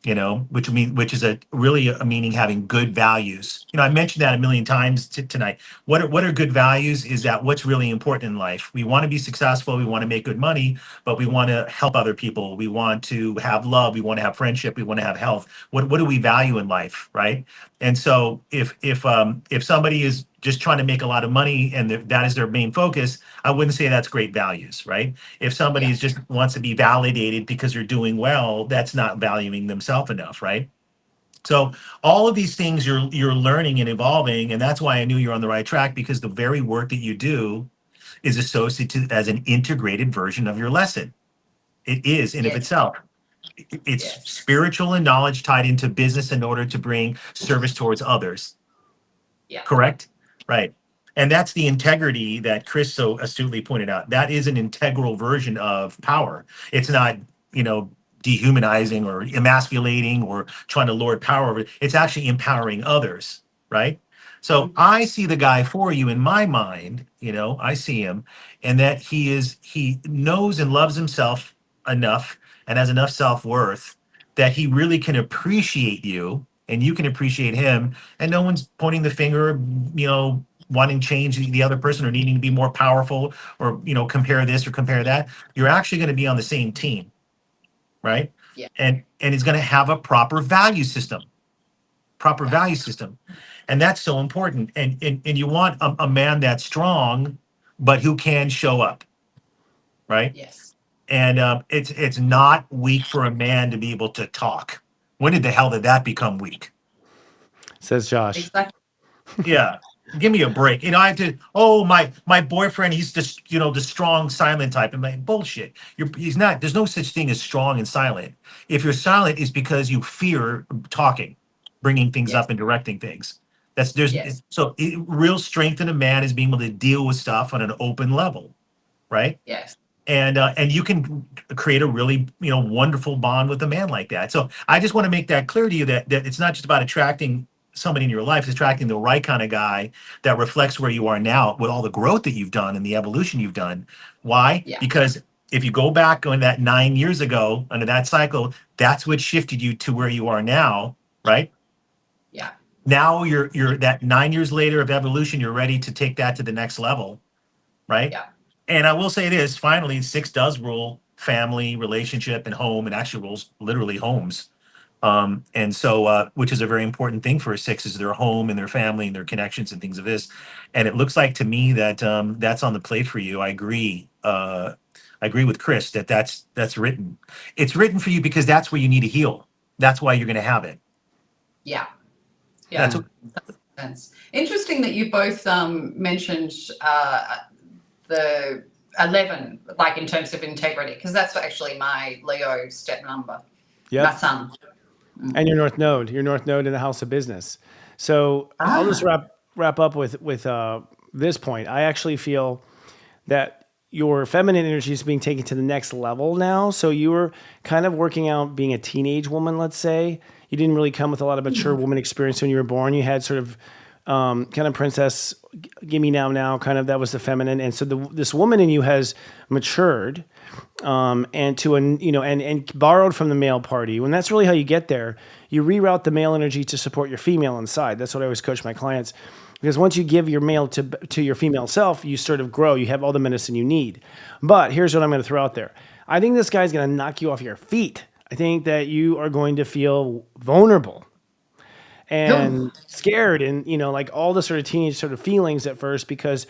Which is really a meaning having good values. I mentioned that a million times tonight. What are good values? Is that what's really important in life? We want to be successful. We want to make good money, but we want to help other people. We want to have love. We want to have friendship. We want to have health. What do we value in life, right? And so if somebody is just trying to make a lot of money and that is their main focus, I wouldn't say that's great values, right? If somebody is just wants to be validated because you're doing well, that's not valuing themselves enough, right? So all of these things you're learning and evolving, and that's why I knew you're on the right track, because the very work that you do is associated as an integrated version of your lesson. It is in of itself. It's spiritual and knowledge tied into business in order to bring service towards others. Yeah. Correct? Right. And that's the integrity that Chris so astutely pointed out. That is an integral version of power. It's not, dehumanizing or emasculating or trying to lord power over it. It's actually empowering others, right? So I see the guy for you in my mind, I see him, and that he knows and loves himself enough and has enough self-worth that he really can appreciate you and you can appreciate him, and no one's pointing the finger, wanting to change the other person or needing to be more powerful or, compare this or compare that. You're actually going to be on the same team, right? Yeah. And it's going to have a proper value system. And that's so important. And you want a man that's strong, but who can show up, right? Yes. And it's not weak for a man to be able to talk. When did the hell did that become weak? Says Josh. Exactly. Yeah. Give me a break. I have to. Oh, my boyfriend. He's just the strong silent type. I'm like, bullshit. He's not. There's no such thing as strong and silent. If you're silent, it's because you fear talking, bringing things Yes. up and directing things. Yes. Real strength in a man is being able to deal with stuff on an open level, right? Yes. And you can create a really wonderful bond with a man like that. So I just want to make that clear to you that it's not just about attracting somebody in your life, it's attracting the right kind of guy that reflects where you are now with all the growth that you've done and the evolution you've done. Why? Yeah. Because if you go back on that 9 years ago under that cycle, that's what shifted you to where you are now, right? Yeah. Now you're that 9 years later of evolution, you're ready to take that to the next level, right? Yeah. And I will say this, finally, 6 does rule family, relationship, and home, and actually rules literally homes. And so, which is a very important thing for a 6 is their home and their family and their connections and things of this. And it looks like to me that that's on the plate for you. I agree. I agree with Chris that that's written. It's written for you because that's where you need to heal. That's why you're going to have it. Yeah. That's Yeah. That's interesting that you both mentioned the 11, like in terms of integrity, because that's actually my Leo step number. My Yep. son. And your North Node in the house of business. So I'll just wrap up with this point. I actually feel that your feminine energy is being taken to the next level now. So you were kind of working out being a teenage woman, let's say. You didn't really come with a lot of mature woman experience when you were born. You had sort of kind of princess, gimme now, kind of, that was the feminine. And so this woman in you has matured and to and borrowed from the male party. When that's really how you get there, you reroute the male energy to support your female inside. That's what I always coach my clients. Because once you give your male to your female self, you sort of grow. You have all the medicine you need. But here's what I'm going to throw out there. I think this guy's going to knock you off your feet. I think that you are going to feel vulnerable and scared and, like all the sort of teenage sort of feelings at first because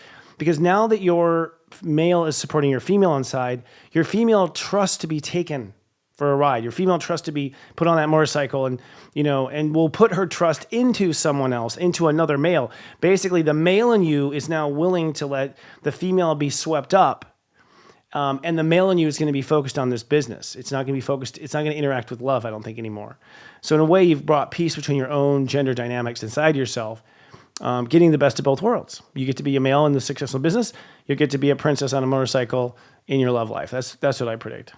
now that your male is supporting your female inside, your female trusts to be taken for a ride. Your female trusts to be put on that motorcycle and will put her trust into someone else, into another male. Basically, the male in you is now willing to let the female be swept up. And the male in you is going to be focused on this business. It's not going to be focused. It's not going to interact with love, I don't think, anymore. So in a way, you've brought peace between your own gender dynamics inside yourself, getting the best of both worlds. You get to be a male in the successful business. You get to be a princess on a motorcycle in your love life. That's what I predict.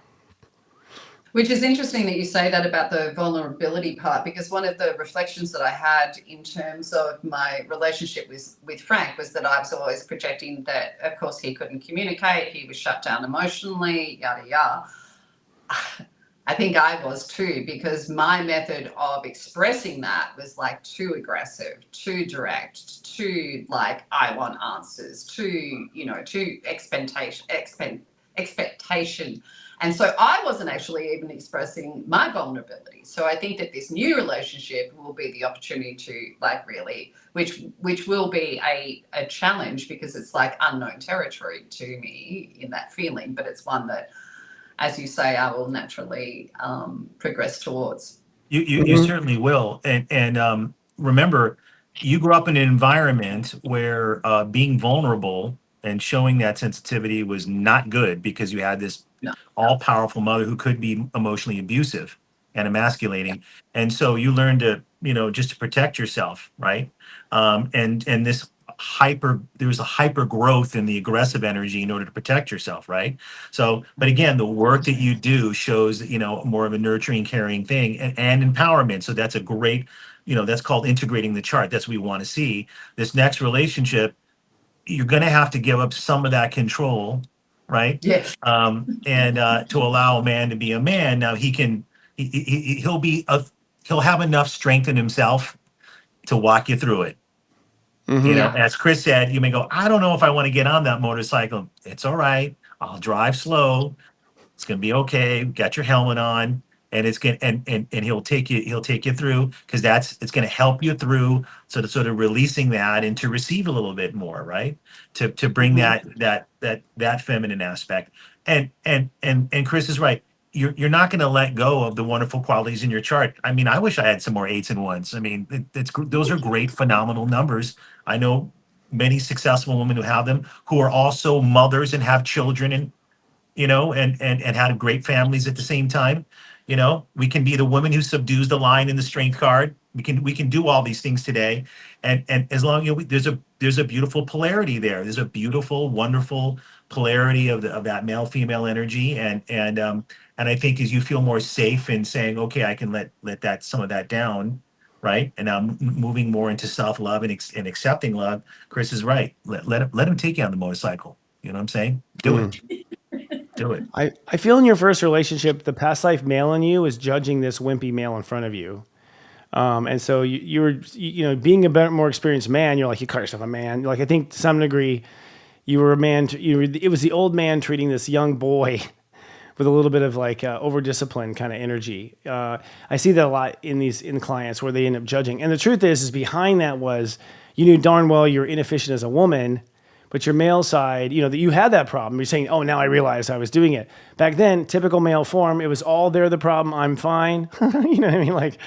Which is interesting that you say that about the vulnerability part, because one of the reflections that I had in terms of my relationship with Frank was that I was always projecting that, of course, he couldn't communicate, he was shut down emotionally, yada, yada. I think I was too, because my method of expressing that was like too aggressive, too direct, too like, I want answers, too expectation. And so I wasn't actually even expressing my vulnerability. So I think that this new relationship will be the opportunity to like really, which will be a challenge because it's like unknown territory to me in that feeling, but it's one that, as you say, I will naturally progress towards. You certainly will. And remember, you grew up in an environment where being vulnerable and showing that sensitivity was not good because you had this all-powerful mother who could be emotionally abusive and emasculating. And so you learned to, just to protect yourself, right? And there was a hyper growth in the aggressive energy in order to protect yourself, right? So, but again, the work that you do shows, more of a nurturing, caring thing and empowerment. So that's a great, that's called integrating the chart. That's what we want to see. This next relationship, you're going to have to give up some of that control, right? Yes. And to allow a man to be a man. Now he'll have enough strength in himself to walk you through it. As Chris said, you may go, I don't know if I want to get on that motorcycle. It's all right. I'll drive slow. It's going to be okay. Get your helmet on. and it's going and he'll take you through, because it's going to help you through sort of releasing that and to receive a little bit more, right? To bring that feminine aspect. And Chris is right. You're not going to let go of the wonderful qualities in your chart. I mean, I wish I had some more 8s and 1s. I mean, those are great, phenomenal numbers. I know many successful women who have them, who are also mothers and have children, and and have great families at the same time. We can be the woman who subdues the lion in the strength card. We can do all these things today, and as long there's a beautiful polarity there. There's a beautiful, wonderful polarity of that male female energy, and I think as you feel more safe in saying, okay, I can let that some of that down, right? And now moving more into self love and accepting love. Chris is right. Let him take you on the motorcycle. You know what I'm saying? Do it. Do it. I feel in your first relationship, the past life male in you is judging this wimpy male in front of you. And so you were, being a better, more experienced man, you're like, you call yourself a man. Like, I think to some degree you were a man, it was the old man treating this young boy with a little bit of like over discipline kind of energy. I see that a lot in clients where they end up judging. And the truth is behind that was you knew darn well you're inefficient as a woman, but your male side, that you had that problem. You're saying, oh, now I realize I was doing it. Back then, typical male form, it was all they're the problem, I'm fine. You know what I mean? Like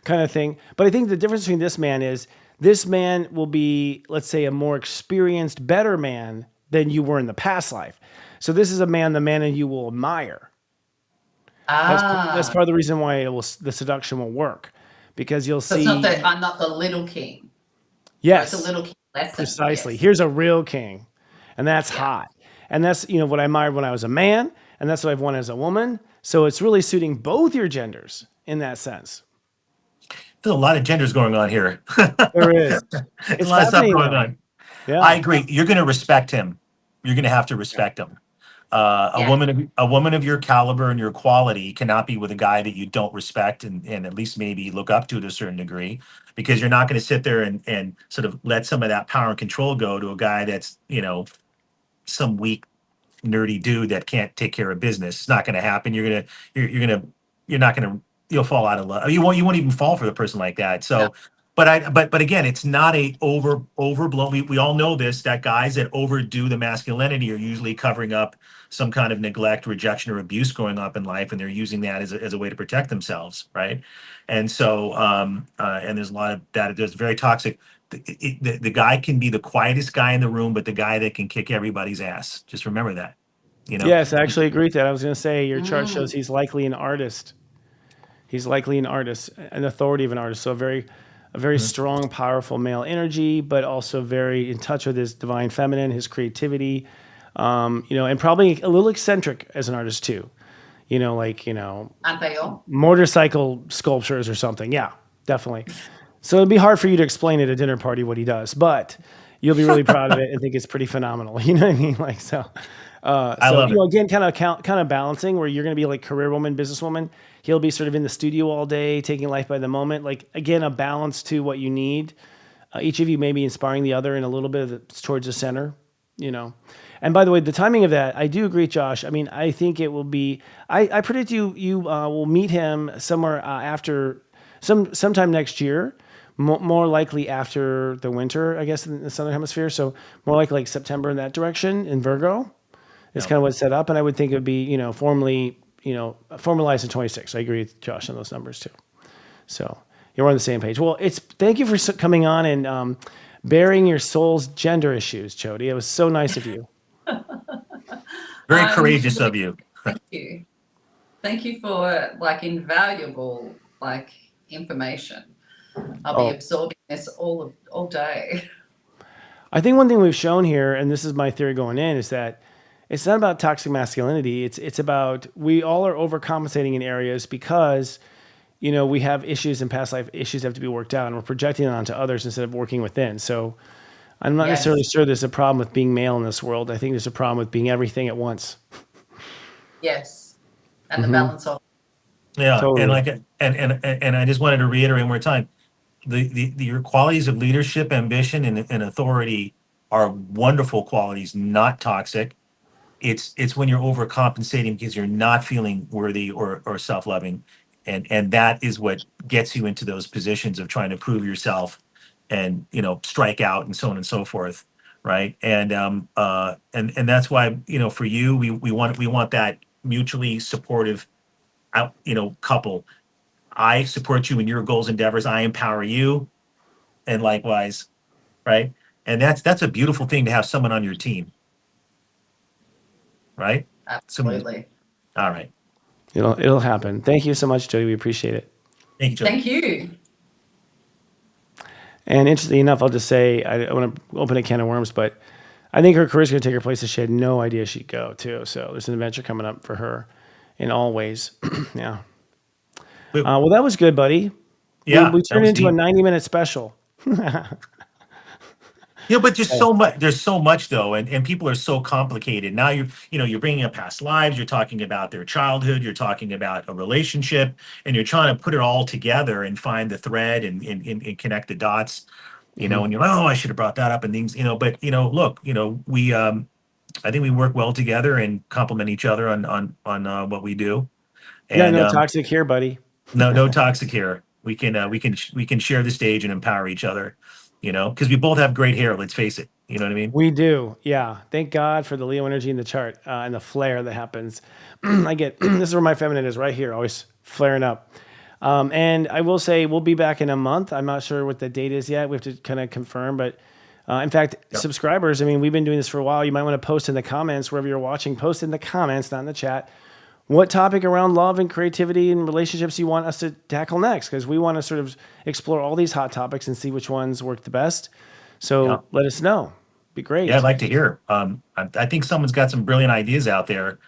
kind of thing. But I think the difference between this man is this man will be, let's say, a more experienced, better man than you were in the past life. So this is the man in you will admire. That's part of the reason why the seduction will work, because you'll see. It's not that I'm not the little king. Yes. It's a little king lesson. Precisely. Yes. Here's a real king. And that's hot. And that's, what I admired when I was a man. And that's what I've wanted as a woman. So it's really suiting both your genders in that sense. There's a lot of genders going on here. There is. It's a lot of stuff going on. Yeah. I agree. You're going to respect him. You're going to have to respect him. A woman of your caliber and your quality cannot be with a guy that you don't respect and at least maybe look up to a certain degree, because you're not going to sit there and sort of let some of that power and control go to a guy that's, some weak, nerdy dude that can't take care of business. It's not going to happen. You'll fall out of love. You won't even fall for the person like that. So, no. But again, it's not a overblown. We all know this, that guys that overdo the masculinity are usually covering up some kind of neglect, rejection, or abuse going up in life, and they're using that as a way to protect themselves, right? And so, and there's a lot of that. There's very toxic. The guy can be the quietest guy in the room, but the guy that can kick everybody's ass. Just remember that. Yes, I actually agree with that. I was going to say your chart shows he's likely an artist. He's likely an artist, an authority of an artist. So a very strong, powerful male energy, but also very in touch with his divine feminine, his creativity, and probably a little eccentric as an artist too. Aren't they all? Motorcycle sculptures or something. Yeah, definitely. So it'd be hard for you to explain at a dinner party what he does, but you'll be really proud of it and think it's pretty phenomenal. You know what I mean? Like, so. I love it. Again, kind of balancing where you're going to be like career woman, businesswoman. He'll be sort of in the studio all day, taking life by the moment. Like, again, a balance to what you need. Each of you may be inspiring the other in a little bit towards the center, And by the way, the timing of that, I do agree, Josh. I mean, I think it will be, I predict you will meet him somewhere after, sometime next year. More likely after the winter, I guess, in the Southern Hemisphere. So more like September in that direction in Virgo. It's kind of what's set up. And I would think it would be, formalized in 26. I agree with Josh on those numbers too. So you're on the same page. Well, thank you for coming on and bearing your soul's gender issues, Jody. It was so nice of you. Very courageous of you. Thank you. Thank you for invaluable information. I'll be absorbing this all day. I think one thing we've shown here, and this is my theory going in, is that it's not about toxic masculinity. It's about we all are overcompensating in areas because, we have issues in past life. Issues have to be worked out, and we're projecting it onto others instead of working within. So I'm not necessarily sure there's a problem with being male in this world. I think there's a problem with being everything at once. Yes, and the balance of. Yeah, totally. And I just wanted to reiterate one more time. Your qualities of leadership, ambition, and authority are wonderful qualities, not toxic. It's when you're overcompensating because you're not feeling worthy or self-loving, And that is what gets you into those positions of trying to prove yourself and, strike out and so on and so forth. Right. And that's why, for you, we want that mutually supportive out, couple. I support you in your goals, endeavors. I empower you, and likewise, right? And that's a beautiful thing to have someone on your team, right? Someone. Absolutely. All right. It'll happen. Thank you so much, Jody. We appreciate it. Thank you, Jody. Thank you. And interestingly enough, I'll just say I want to open a can of worms, but I think her career's going to take her places she had no idea she'd go too. So there's an adventure coming up for her in all ways. Yeah. Well, that was good, buddy. Yeah, We that turned was into a deep. 90-minute special. But there's so much though, and people are so complicated. Now you're bringing up past lives, you're talking about their childhood, you're talking about a relationship, and you're trying to put it all together and find the thread and connect the dots, and you're like, oh, I should have brought that up and things, but look, we I think we work well together and complement each other on what we do. Yeah, And no toxic here, buddy. no toxic here. We can share the stage and empower each other, because we both have great hair. Let's face it. You know what I mean? We do. Yeah. Thank God for the Leo energy in the chart and the flare that happens. I get this is where my feminine is right here, always flaring up. And I will say we'll be back in a month. I'm not sure what the date is yet. We have to kind of confirm, but in fact, subscribers, I mean, we've been doing this for a while. You might want to post in the comments wherever you're watching. Post in the comments, not in the chat. What topic around love and creativity and relationships you want us to tackle next? Because we want to sort of explore all these hot topics and see which ones work the best. So let us know. Be great. Yeah, I'd like to hear. I think someone's got some brilliant ideas out there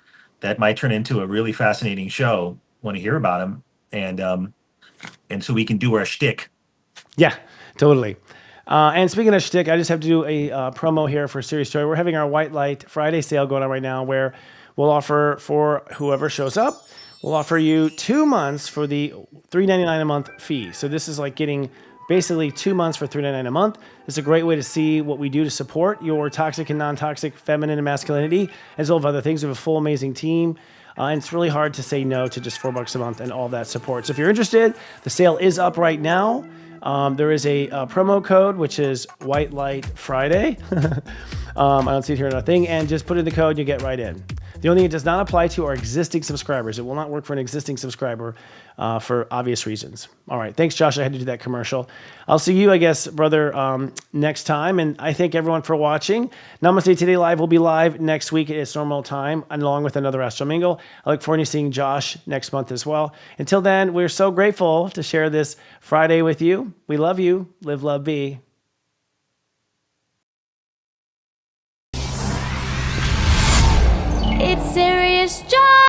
that might turn into a really fascinating show. Want to hear about them, and so we can do our shtick. Yeah, totally. And speaking of shtick, I just have to do a promo here for Serious Story. We're having our White Light Friday sale going on right now where we'll offer for whoever shows up, we'll offer you 2 months for the $3.99 a month fee. So this is like getting basically 2 months for $3.99 a month. It's a great way to see what we do to support your toxic and non-toxic feminine and masculinity, as well as other things. We have a full amazing team. And it's really hard to say no to just $4 a month and all that support. So if you're interested, the sale is up right now. There is a promo code, which is White Light Friday. I don't see it here in our thing. And just put in the code, you get right in. The only thing it does not apply to are existing subscribers. It will not work for an existing subscriber for obvious reasons. All right. Thanks, Josh. I had to do that commercial. I'll see you, I guess, brother, next time. And I thank everyone for watching. Namaste Today Live will be live next week at its normal time, along with another Astro Mingle. I look forward to seeing Josh next month as well. Until then, we're so grateful to share this Friday with you. We love you. Live, love, be. It's serious, Josh.